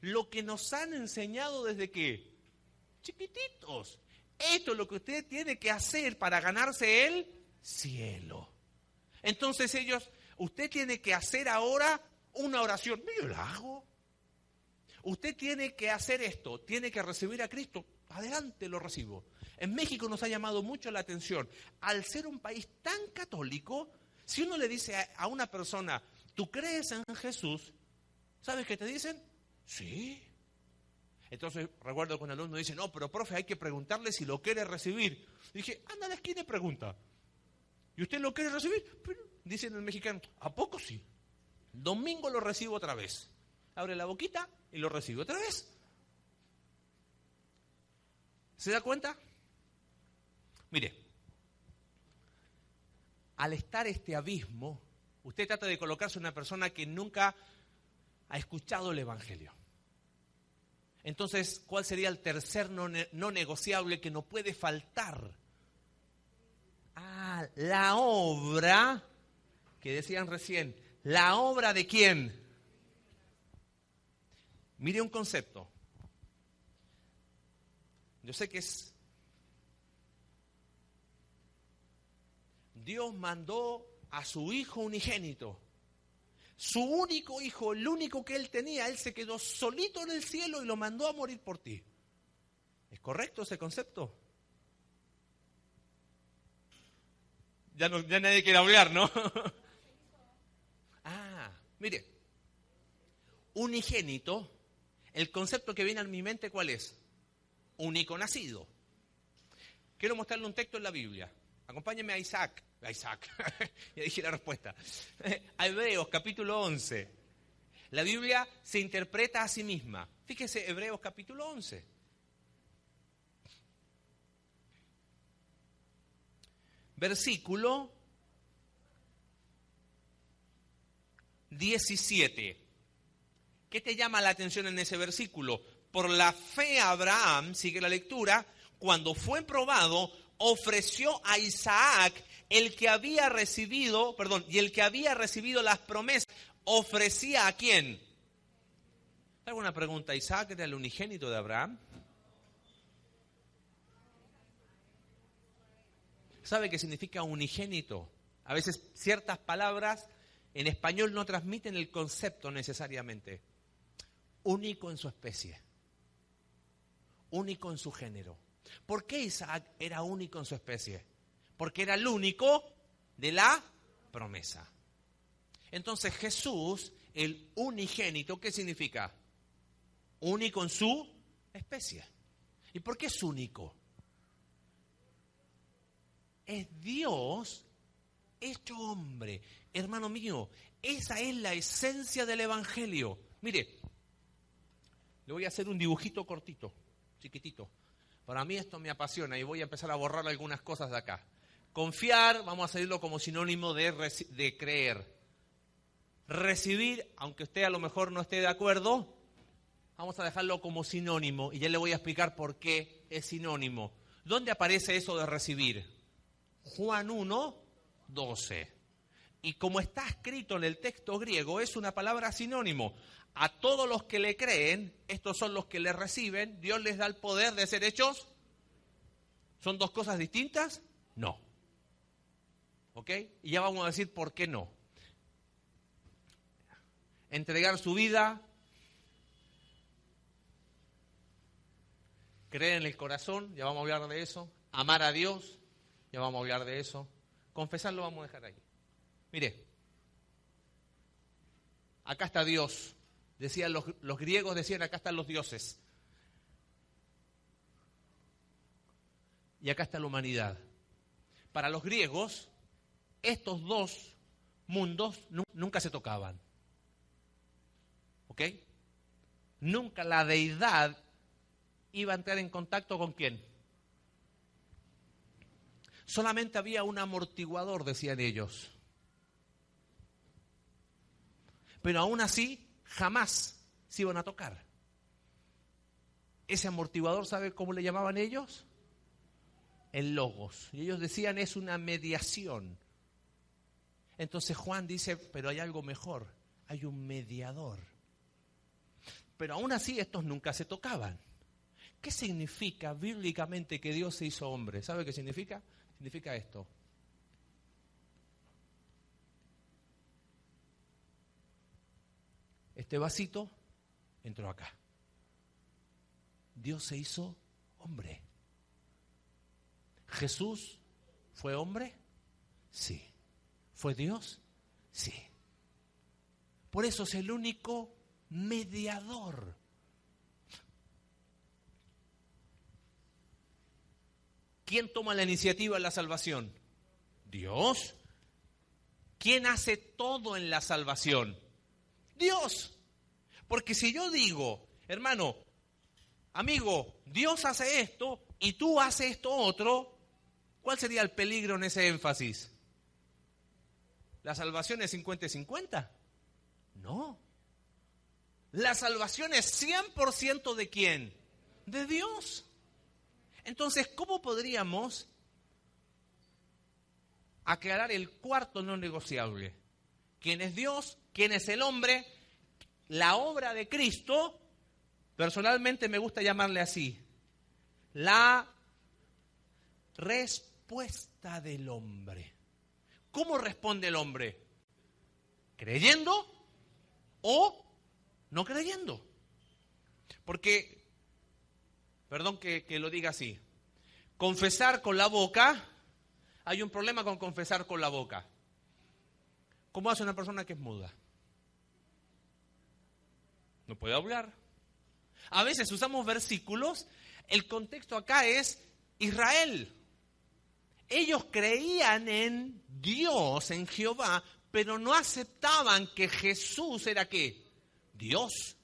Lo que nos han enseñado desde que chiquititos. Esto es lo que usted tiene que hacer para ganarse el cielo. Entonces usted tiene que hacer ahora una oración. Yo la hago. Usted tiene que hacer esto, tiene que recibir a Cristo. Adelante, lo recibo. En México nos ha llamado mucho la atención. Al ser un país tan católico, si uno le dice a una persona, ¿tú crees en Jesús? ¿Sabes qué te dicen? Sí. Entonces, recuerdo que un alumno dice, no, pero profe, hay que preguntarle si lo quiere recibir. Dije, anda a la esquina y pregunta. ¿Y usted lo quiere recibir? Pero, dicen el mexicano, ¿a poco sí? Domingo lo recibo otra vez. Abre la boquita y lo recibe otra vez. ¿Se da cuenta? Mire, al estar este abismo, usted trata de colocarse una persona que nunca ha escuchado el Evangelio. Entonces, ¿cuál sería el tercer no negociable que no puede faltar? La obra, que decían recién, ¿la obra de quién? Mire un concepto. Yo sé que Dios mandó a su Hijo unigénito. Su único hijo, el único que él tenía, él se quedó solito en el cielo y lo mandó a morir por ti. ¿Es correcto ese concepto? Ya nadie quiere hablar, ¿no? Mire, unigénito el concepto que viene a mi mente, ¿cuál es? Único nacido. Quiero mostrarle un texto en la Biblia. Acompáñenme a Isaac, ya dije la respuesta. A Hebreos, capítulo 11. La Biblia se interpreta a sí misma. Fíjese, Hebreos, capítulo 11. Versículo 17. ¿Qué te llama la atención en ese versículo? Por la fe Abraham, sigue la lectura, cuando fue probado, ofreció a Isaac el que había recibido las promesas. ¿Ofrecía a quién? ¿Alguna pregunta? ¿Isaac era el unigénito de Abraham? ¿Sabe qué significa unigénito? A veces ciertas palabras en español no transmiten el concepto necesariamente. Único en su especie. Único en su género. ¿Por qué Isaac era único en su especie? Porque era el único de la promesa. Entonces Jesús, el unigénito, ¿qué significa? Único en su especie. ¿Y por qué es único? Es Dios hecho hombre. Hermano mío, esa es la esencia del Evangelio. Mire, le voy a hacer un dibujito cortito, chiquitito. Para mí esto me apasiona y voy a empezar a borrar algunas cosas de acá. Confiar, vamos a hacerlo como sinónimo de creer. Recibir, aunque usted a lo mejor no esté de acuerdo, vamos a dejarlo como sinónimo y ya le voy a explicar por qué es sinónimo. ¿Dónde aparece eso de recibir? Juan 1, 12. Y como está escrito en el texto griego, es una palabra sinónimo. A todos los que le creen, estos son los que le reciben, Dios les da el poder de ser hechos. ¿Son dos cosas distintas? No. ¿Ok? Y ya vamos a decir por qué no. Entregar su vida, creer en el corazón, ya vamos a hablar de eso. Amar a Dios, ya vamos a hablar de eso. Confesar lo vamos a dejar ahí. Mire, acá está Dios. Decían los griegos decían, acá están los dioses. Y acá está la humanidad. Para los griegos, estos dos mundos nunca se tocaban. ¿Ok? Nunca la deidad iba a entrar en contacto con quién. Solamente había un amortiguador, decían ellos. Pero aún así, jamás se iban a tocar. Ese amortiguador, ¿sabe cómo le llamaban ellos? El logos. Y ellos decían, es una mediación. Entonces Juan dice, pero hay algo mejor. Hay un mediador. Pero aún así, estos nunca se tocaban. ¿Qué significa bíblicamente que Dios se hizo hombre? ¿Sabe qué significa? Significa esto. Este vasito entró acá. Dios se hizo hombre. ¿Jesús fue hombre? Sí. ¿Fue Dios? Sí. Por eso es el único mediador. ¿Quién toma la iniciativa en la salvación? Dios. ¿Quién hace todo en la salvación? Dios. Porque si yo digo, hermano, amigo, Dios hace esto y tú haces esto otro, ¿cuál sería el peligro en ese énfasis? ¿La salvación es 50-50? No. La salvación es 100% ¿de quién? De Dios. Entonces, ¿cómo podríamos aclarar el cuarto no negociable? ¿Quién es Dios? ¿Quién es el hombre? La obra de Cristo, personalmente me gusta llamarle así, la respuesta del hombre. ¿Cómo responde el hombre? ¿Creyendo o no creyendo? Porque, perdón que lo diga así, confesar con la boca, hay un problema con confesar con la boca. ¿Cómo hace una persona que es muda? No puede hablar. A veces usamos versículos, el contexto acá es Israel. Ellos creían en Dios, en Jehová, pero no aceptaban que Jesús era ¿qué? Dios.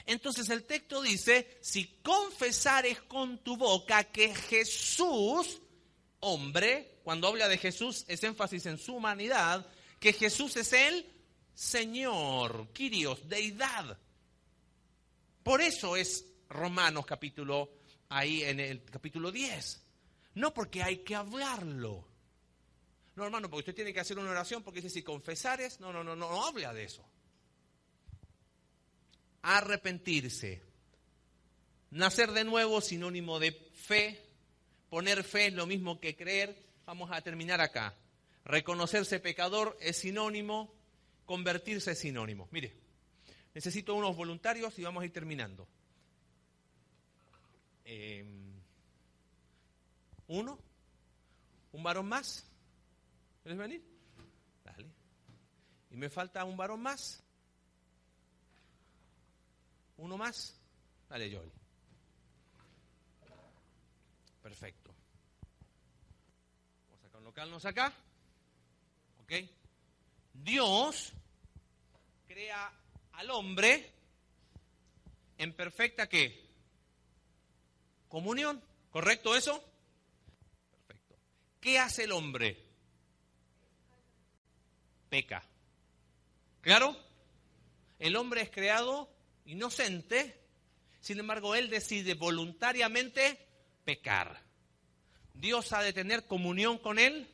Entonces el texto dice, si confesares con tu boca que Jesús, hombre, cuando habla de Jesús es énfasis en su humanidad, que Jesús es el Señor, Kyrios, deidad. Por eso es Romanos ahí en el capítulo 10. No porque hay que hablarlo. No, hermano, porque usted tiene que hacer una oración porque dice, si confesares, no habla de eso. Arrepentirse. Nacer de nuevo, sinónimo de fe. Poner fe es lo mismo que creer. Vamos a terminar acá. Reconocerse pecador es sinónimo. Convertirse es sinónimo. Mire, necesito unos voluntarios y vamos a ir terminando. ¿Uno? ¿Un varón más? ¿Quieres venir? Dale. ¿Y me falta un varón más? ¿Uno más? Dale, Joel. Perfecto. Vamos a colocarnos acá. ¿Ok? Dios crea al hombre en perfecta ¿qué? Comunión. ¿Correcto eso? Perfecto. ¿Qué hace el hombre? Peca. ¿Claro? El hombre es creado inocente, sin embargo, él decide voluntariamente pecar. ¿Dios ha de tener comunión con él?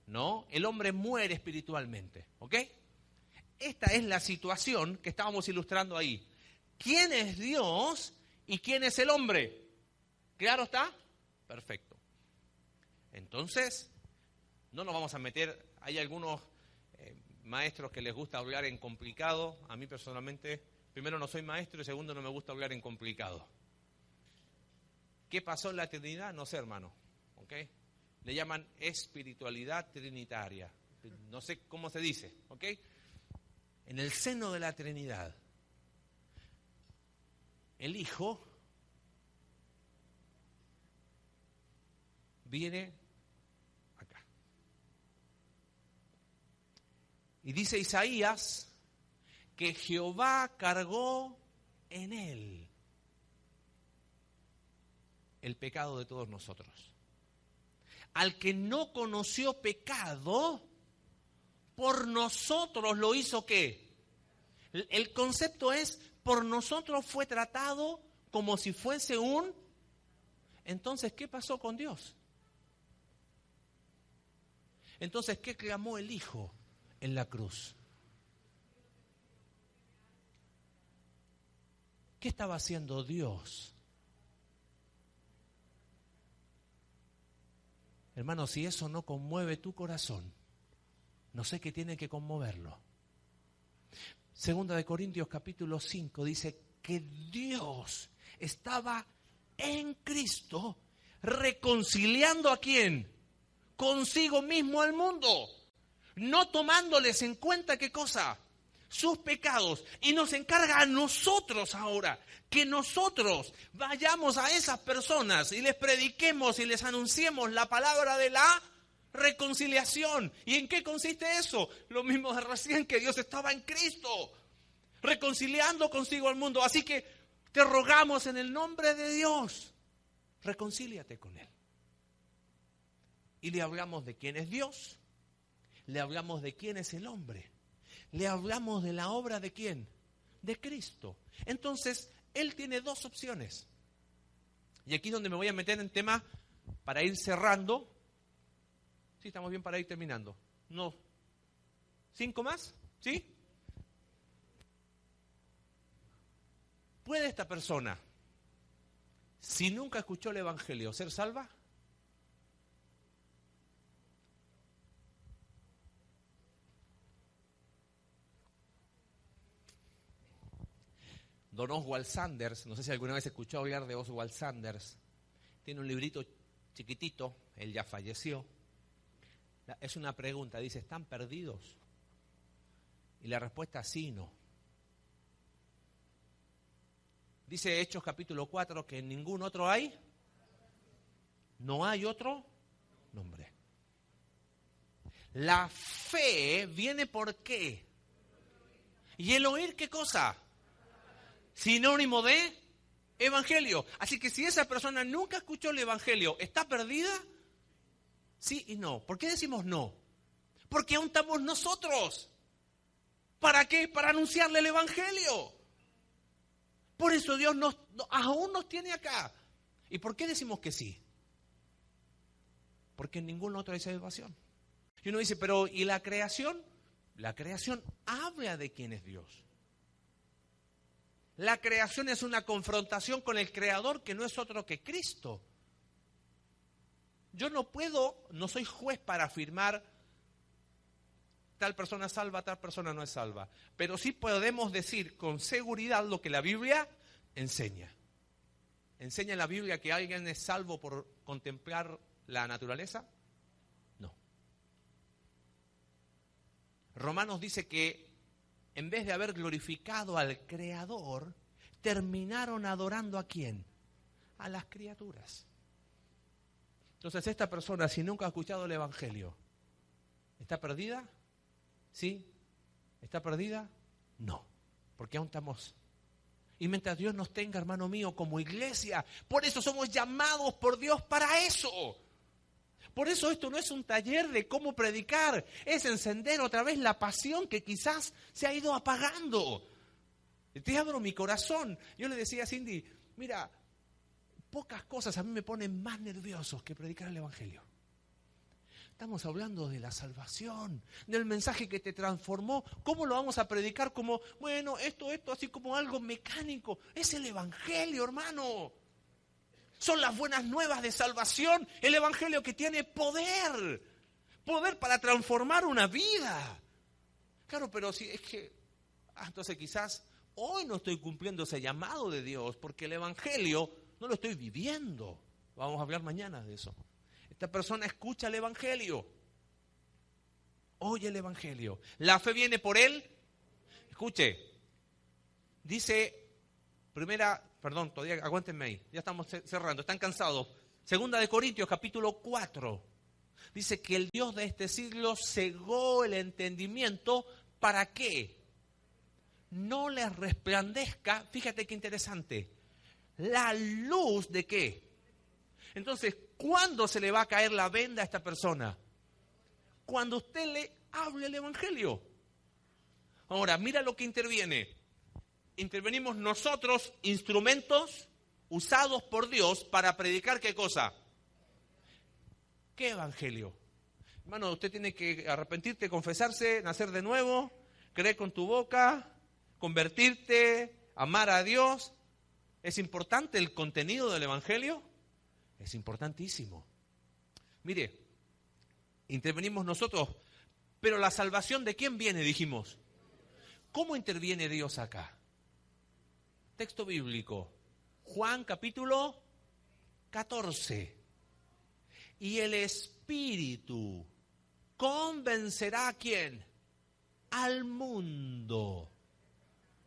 No, el hombre muere espiritualmente, ¿ok? Esta es la situación que estábamos ilustrando ahí. ¿Quién es Dios y quién es el hombre? ¿Claro está? Perfecto. Entonces, no nos vamos a meter, hay algunos maestros que les gusta hablar en complicado. A mí personalmente, primero no soy maestro y segundo no me gusta hablar en complicado. ¿Qué pasó en la Trinidad? No sé, hermano. ¿Ok? Le llaman espiritualidad trinitaria. No sé cómo se dice. ¿Ok? En el seno de la Trinidad, el Hijo viene acá. Y dice Isaías que Jehová cargó en él el pecado de todos nosotros. Al que no conoció pecado, por nosotros lo hizo ¿qué? El concepto es, por nosotros fue tratado como si fuese un... Entonces, ¿qué pasó con Dios? Entonces, ¿qué clamó el Hijo en la cruz? ¿Qué estaba haciendo Dios? Hermano, si eso no conmueve tu corazón, no sé qué tiene que conmoverlo. Segunda de Corintios capítulo 5 dice que Dios estaba en Cristo reconciliando ¿a quién? Consigo mismo al mundo. No tomándoles en cuenta ¿qué cosa? Sus pecados. Y nos encarga a nosotros ahora que nosotros vayamos a esas personas y les prediquemos y les anunciemos la palabra de la reconciliación. ¿Y en qué consiste eso? Lo mismo de recién, que Dios estaba en Cristo, reconciliando consigo al mundo. Así que te rogamos en el nombre de Dios, reconcíliate con Él. Y le hablamos de quién es Dios, le hablamos de quién es el hombre, le hablamos de la obra de quién, de Cristo. Entonces, Él tiene dos opciones. Y aquí es donde me voy a meter en tema para ir cerrando. Sí, estamos bien para ir terminando. No. ¿5 más? ¿Sí? ¿Puede esta persona, si nunca escuchó el Evangelio, ser salva? Don Oswald Sanders, no sé si alguna vez escuchó hablar de Oswald Sanders, tiene un librito chiquitito, él ya falleció. Es una pregunta, dice, ¿están perdidos? Y la respuesta es sí y no. Dice Hechos capítulo 4 que en ningún otro hay. No hay otro nombre. La fe viene por qué. ¿Y el oír qué cosa? Sinónimo de evangelio. Así que si esa persona nunca escuchó el evangelio, ¿está perdida? Sí y no. ¿Por qué decimos no? Porque aún estamos nosotros. ¿Para qué? Para anunciarle el evangelio. Por eso Dios aún nos tiene acá. ¿Y por qué decimos que sí? Porque en ningún otro hay salvación. Y uno dice, pero ¿y la creación? La creación habla de quién es Dios. La creación es una confrontación con el Creador que no es otro que Cristo. Yo no soy juez para afirmar tal persona es salva, tal persona no es salva. Pero sí podemos decir con seguridad lo que la Biblia enseña. ¿Enseña la Biblia que alguien es salvo por contemplar la naturaleza? No. Romanos dice que en vez de haber glorificado al Creador, terminaron adorando ¿a quién? A las criaturas. Entonces esta persona, si nunca ha escuchado el Evangelio, ¿está perdida? ¿Sí? ¿Está perdida? No, porque aún estamos. Y mientras Dios nos tenga, hermano mío, como iglesia, por eso somos llamados por Dios para eso. Por eso esto no es un taller de cómo predicar, es encender otra vez la pasión que quizás se ha ido apagando. Te abro mi corazón. Yo le decía a Cindy, mira, pocas cosas a mí me ponen más nerviosos que predicar el Evangelio. Estamos hablando de la salvación, del mensaje que te transformó. ¿Cómo lo vamos a predicar como, bueno, esto, así como algo mecánico? Es el Evangelio, hermano. Son las buenas nuevas de salvación, el Evangelio que tiene poder para transformar una vida. Claro, pero si es que, entonces quizás hoy no estoy cumpliendo ese llamado de Dios, porque el Evangelio no lo estoy viviendo. Vamos a hablar mañana de eso. Esta persona escucha el Evangelio, oye el Evangelio. La fe viene por él. Escuche, dice todavía aguántenme ahí, ya estamos cerrando, están cansados. Segunda de Corintios, capítulo 4, dice que el Dios de este siglo cegó el entendimiento, ¿para qué? No les resplandezca, fíjate qué interesante, la luz de qué. Entonces, ¿cuándo se le va a caer la venda a esta persona? Cuando usted le hable el Evangelio. Ahora, mira lo que interviene. Intervenimos nosotros, instrumentos usados por Dios para predicar ¿qué cosa? ¿Qué Evangelio? Hermano, usted tiene que arrepentirte, confesarse, nacer de nuevo, creer con tu boca, convertirte, amar a Dios. ¿Es importante el contenido del Evangelio? Es importantísimo. Mire, intervenimos nosotros, pero la salvación ¿de quién viene? Dijimos. ¿Cómo interviene Dios acá? Texto bíblico, Juan capítulo 14. Y el Espíritu convencerá ¿a quién? Al mundo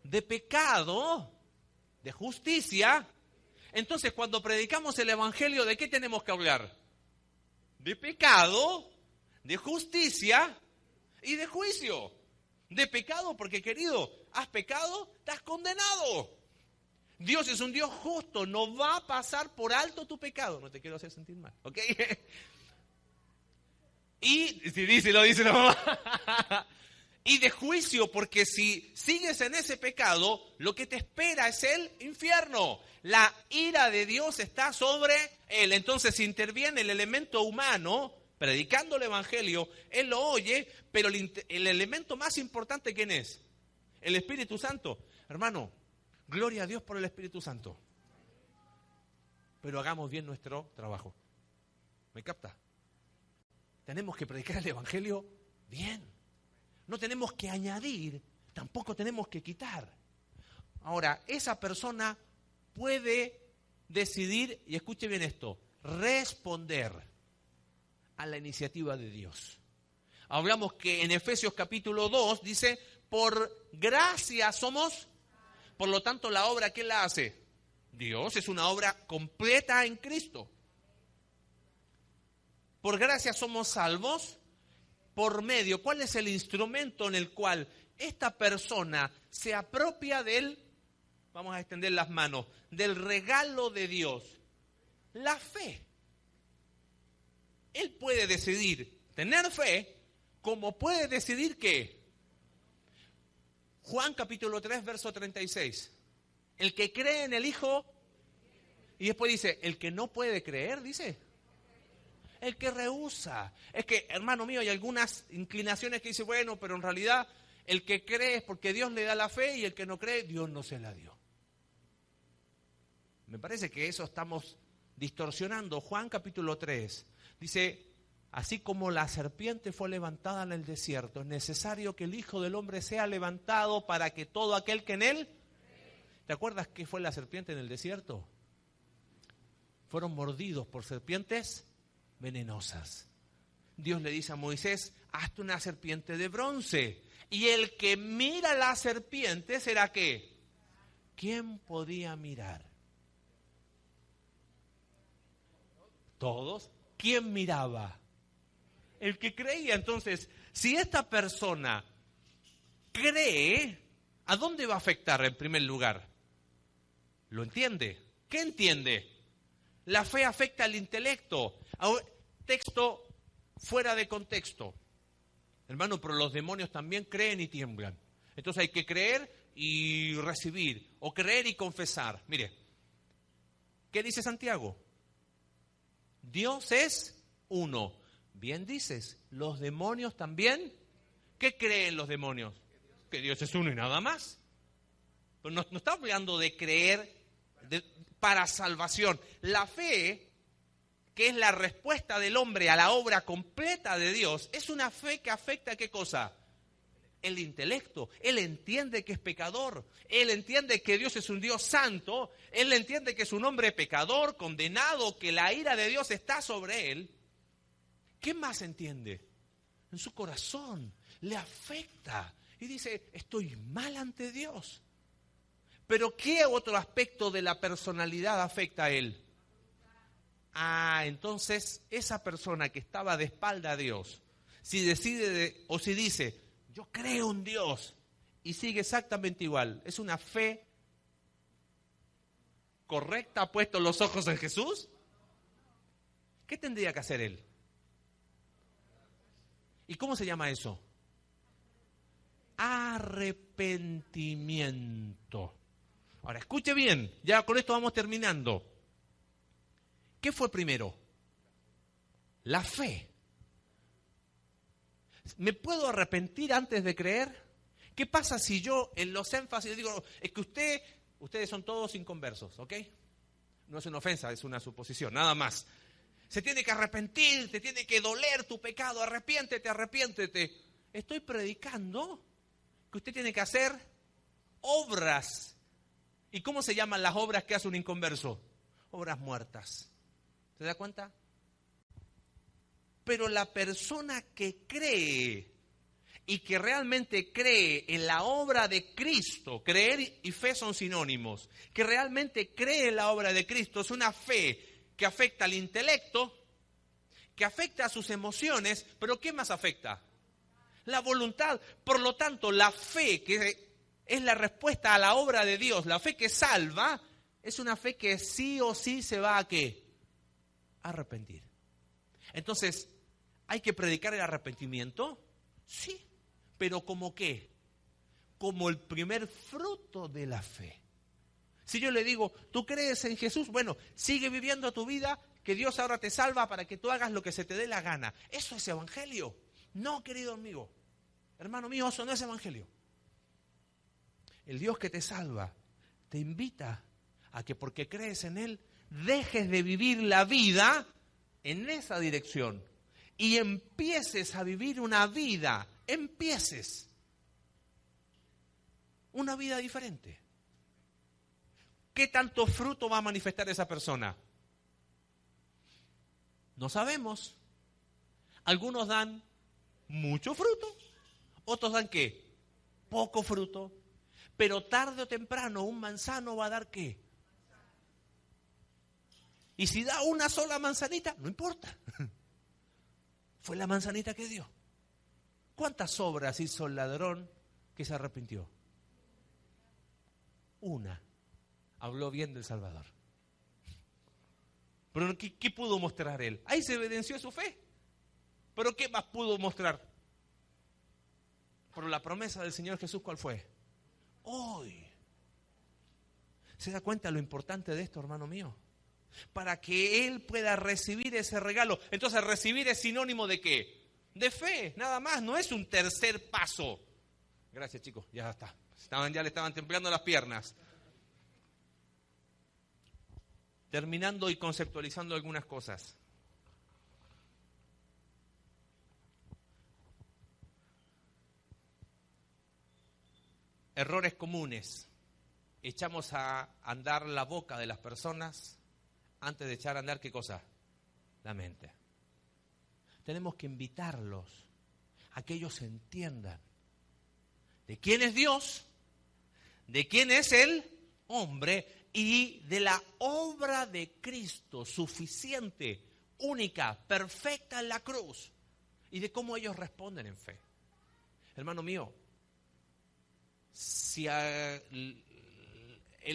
de pecado, de justicia. Entonces, cuando predicamos el Evangelio, ¿de qué tenemos que hablar? De pecado, de justicia y de juicio. De pecado, porque querido, has pecado, estás condenado. Dios es un Dios justo, no va a pasar por alto tu pecado. No te quiero hacer sentir mal, ¿ok? Y, si dice, lo dice la mamá. Y de juicio, porque si sigues en ese pecado, lo que te espera es el infierno. La ira de Dios está sobre él. Entonces, si interviene el elemento humano, predicando el Evangelio, él lo oye, pero el elemento más importante, ¿quién es? El Espíritu Santo. Hermano, gloria a Dios por el Espíritu Santo. Pero hagamos bien nuestro trabajo. ¿Me capta? Tenemos que predicar el Evangelio bien. No tenemos que añadir, tampoco tenemos que quitar. Ahora, esa persona puede decidir, y escuche bien esto, responder a la iniciativa de Dios. Hablamos que en Efesios capítulo 2 dice, por gracia somos, por lo tanto la obra, ¿quién la hace? Dios, es una obra completa en Cristo. Por gracia somos salvos por medio. ¿Cuál es el instrumento en el cual esta persona se apropia del, vamos a extender las manos, del regalo de Dios? La fe. Él puede decidir tener fe, como puede decidir que. Juan capítulo 3, verso 36. El que cree en el Hijo, y después dice, el que no puede creer, dice, el que rehúsa. Es que, hermano mío, hay algunas inclinaciones que dice, bueno, pero en realidad el que cree es porque Dios le da la fe y el que no cree, Dios no se la dio. Me parece que eso estamos distorsionando. Juan capítulo 3 dice, así como la serpiente fue levantada en el desierto, es necesario que el Hijo del Hombre sea levantado para que todo aquel que en él... ¿Te acuerdas qué fue la serpiente en el desierto? Fueron mordidos por serpientes venenosas. Dios le dice a Moisés, hazte una serpiente de bronce. Y el que mira la serpiente será ¿qué? ¿Quién podía mirar? ¿Todos? ¿Quién miraba? El que creía. Entonces, si esta persona cree, ¿a dónde va a afectar en primer lugar? ¿Lo entiende? ¿Qué entiende? La fe afecta al intelecto. Texto fuera de contexto. Hermano, pero los demonios también creen y tiemblan. Entonces hay que creer y recibir, o creer y confesar. Mire, ¿qué dice Santiago? Dios es uno. Bien dices, los demonios también. ¿Qué creen los demonios? Que Dios es uno y nada más. Pero no está hablando de creer para salvación. La fe, que es la respuesta del hombre a la obra completa de Dios, es una fe que afecta ¿qué cosa? El intelecto. Él entiende que es pecador. Él entiende que Dios es un Dios santo. Él entiende que es un hombre pecador, condenado, que la ira de Dios está sobre él. ¿Qué más entiende? En su corazón le afecta. Y dice, estoy mal ante Dios. Pero ¿qué otro aspecto de la personalidad afecta a él? Entonces esa persona que estaba de espalda a Dios, si decide o si dice, yo creo en Dios, y sigue exactamente igual, ¿es una fe correcta, ha puesto los ojos en Jesús? ¿Qué tendría que hacer él? ¿Y cómo se llama eso? Arrepentimiento. Ahora, escuche bien, ya con esto vamos terminando. ¿Qué fue primero? La fe. ¿Me puedo arrepentir antes de creer? ¿Qué pasa si yo en los énfasis digo, es que ustedes son todos inconversos, ¿ok? No es una ofensa, es una suposición, nada más. Se tiene que arrepentir, te tiene que doler tu pecado, arrepiéntete, arrepiéntete. Estoy predicando que usted tiene que hacer obras. ¿Y cómo se llaman las obras que hace un inconverso? Obras muertas. ¿Se da cuenta? Pero la persona que cree y que realmente cree en la obra de Cristo, creer y fe son sinónimos, que realmente cree en la obra de Cristo, es una fe que afecta al intelecto, que afecta a sus emociones, pero ¿qué más afecta? La voluntad. Por lo tanto, la fe que es la respuesta a la obra de Dios, la fe que salva, es una fe que sí o sí se va a ¿qué? Arrepentir. Entonces, ¿hay que predicar el arrepentimiento? Sí, pero ¿como qué? Como el primer fruto de la fe. Si yo le digo, ¿tú crees en Jesús? Bueno, sigue viviendo tu vida, que Dios ahora te salva para que tú hagas lo que se te dé la gana. ¿Eso es evangelio? No, querido amigo. Hermano mío, eso no es evangelio. El Dios que te salva te invita a que porque crees en Él, dejes de vivir la vida en esa dirección y empieces a vivir una vida, una vida diferente. ¿Qué tanto fruto va a manifestar esa persona? No sabemos. Algunos dan mucho fruto, otros dan ¿qué? Poco fruto. Pero tarde o temprano un manzano va a dar ¿qué? Y si da una sola manzanita, no importa. Fue la manzanita que dio. ¿Cuántas obras hizo el ladrón que se arrepintió? Una. Habló bien del Salvador. Pero ¿qué pudo mostrar él? Ahí se evidenció su fe. Pero ¿qué más pudo mostrar? Por la promesa del Señor Jesús, ¿cuál fue? Hoy. ¿Se da cuenta lo importante de esto, hermano mío? Para que él pueda recibir ese regalo. Entonces, recibir es sinónimo ¿de qué? De fe, nada más. No es un tercer paso. Gracias, chicos, ya está. Ya le estaban temblando las piernas. Terminando y conceptualizando algunas cosas. Errores comunes. Echamos a andar la boca de las personas antes de echar a andar, ¿qué cosa? La mente. Tenemos que invitarlos a que ellos entiendan de quién es Dios, de quién es el hombre y de la obra de Cristo suficiente, única, perfecta en la cruz y de cómo ellos responden en fe. Hermano mío, si en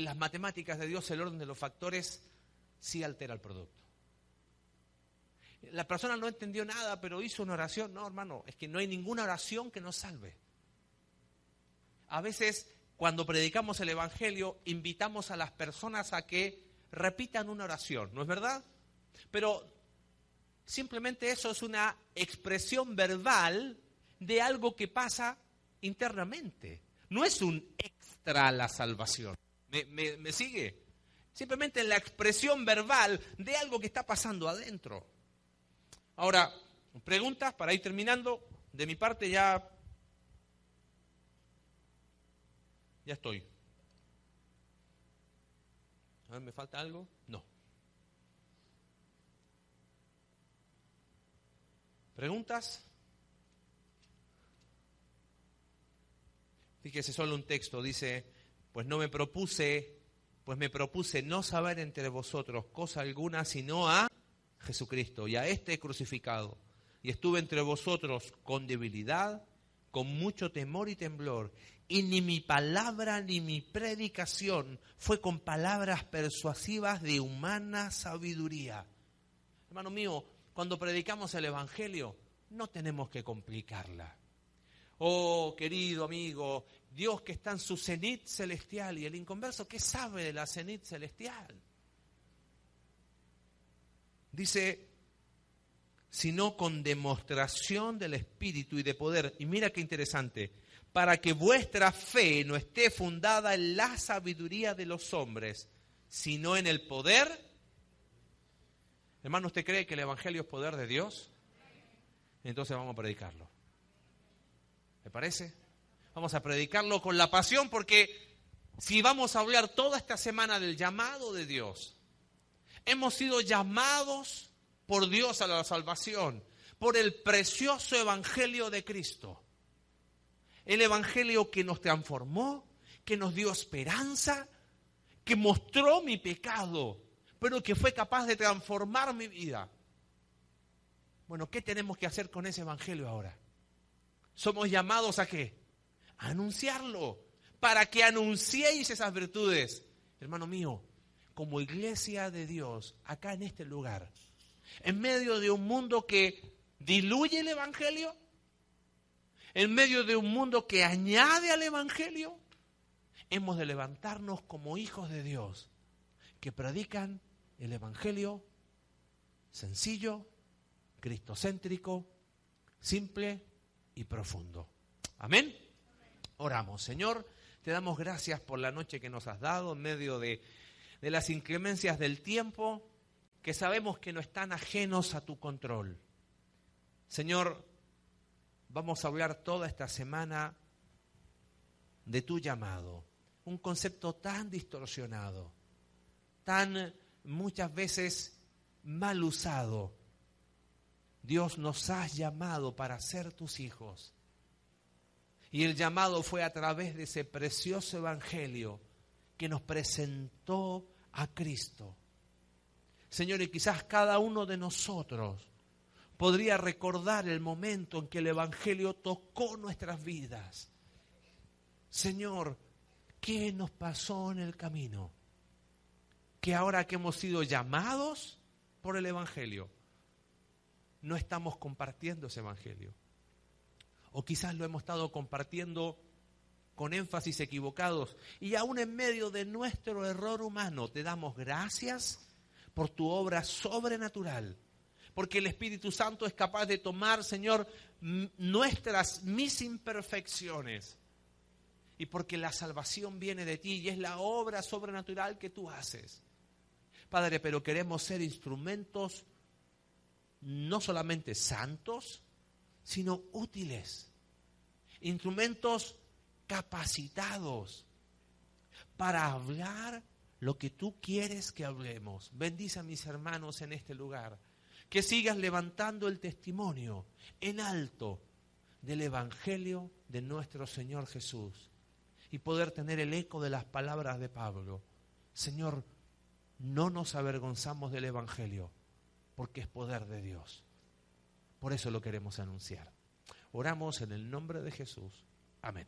las matemáticas de Dios el orden de los factores sí altera el producto. La persona no entendió nada, pero hizo una oración. No, hermano, es que no hay ninguna oración que nos salve. A veces, cuando predicamos el Evangelio, invitamos a las personas a que repitan una oración, ¿no es verdad? Pero simplemente eso es una expresión verbal de algo que pasa internamente. No es un extra a la salvación. ¿Me sigue? Simplemente la expresión verbal de algo que está pasando adentro. Ahora, preguntas para ir terminando. De mi parte ya estoy. A ver, ¿me falta algo? No. ¿Preguntas? Fíjese solo un texto, dice, pues me propuse no saber entre vosotros cosa alguna sino a Jesucristo y a este crucificado. Y estuve entre vosotros con debilidad, con mucho temor y temblor. Y ni mi palabra ni mi predicación fue con palabras persuasivas de humana sabiduría. Hermano mío, cuando predicamos el Evangelio, no tenemos que complicarla. Oh, querido amigo, Dios que está en su cenit celestial, y el inconverso, ¿qué sabe de la cenit celestial? Dice, sino con demostración del Espíritu y de poder. Y mira qué interesante, para que vuestra fe no esté fundada en la sabiduría de los hombres, sino en el poder. Hermano, ¿usted cree que el Evangelio es poder de Dios? Entonces vamos a predicarlo. ¿Le parece? Vamos a predicarlo con la pasión, porque si vamos a hablar toda esta semana del llamado de Dios, hemos sido llamados por Dios a la salvación, por el precioso Evangelio de Cristo. El Evangelio que nos transformó, que nos dio esperanza, que mostró mi pecado, pero que fue capaz de transformar mi vida. Bueno, ¿qué tenemos que hacer con ese Evangelio ahora? Somos llamados ¿a qué? A anunciarlo, para que anunciéis esas virtudes. Hermano mío, como iglesia de Dios, acá en este lugar, en medio de un mundo que diluye el Evangelio, en medio de un mundo que añade al Evangelio, hemos de levantarnos como hijos de Dios, que predican el Evangelio sencillo, cristocéntrico, simple y profundo. Amén. Oramos. Señor, te damos gracias por la noche que nos has dado en medio de las inclemencias del tiempo, que sabemos que no están ajenos a tu control. Señor, vamos a hablar toda esta semana de tu llamado, un concepto tan distorsionado, tan muchas veces mal usado. Dios, nos has llamado para ser tus hijos. Y el llamado fue a través de ese precioso Evangelio que nos presentó a Cristo. Señor, y quizás cada uno de nosotros podría recordar el momento en que el Evangelio tocó nuestras vidas. Señor, ¿qué nos pasó en el camino? Que ahora que hemos sido llamados por el Evangelio, no estamos compartiendo ese Evangelio. O quizás lo hemos estado compartiendo con énfasis equivocados. Y aún en medio de nuestro error humano, te damos gracias por tu obra sobrenatural. Porque el Espíritu Santo es capaz de tomar, Señor, mis imperfecciones. Y porque la salvación viene de ti y es la obra sobrenatural que tú haces. Padre, pero queremos ser instrumentos no solamente santos, sino útiles. Instrumentos capacitados para hablar lo que tú quieres que hablemos. Bendice a mis hermanos en este lugar. Que sigas levantando el testimonio en alto del Evangelio de nuestro Señor Jesús. Y poder tener el eco de las palabras de Pablo. Señor, no nos avergonzamos del Evangelio, porque es poder de Dios. Por eso lo queremos anunciar. Oramos en el nombre de Jesús. Amén.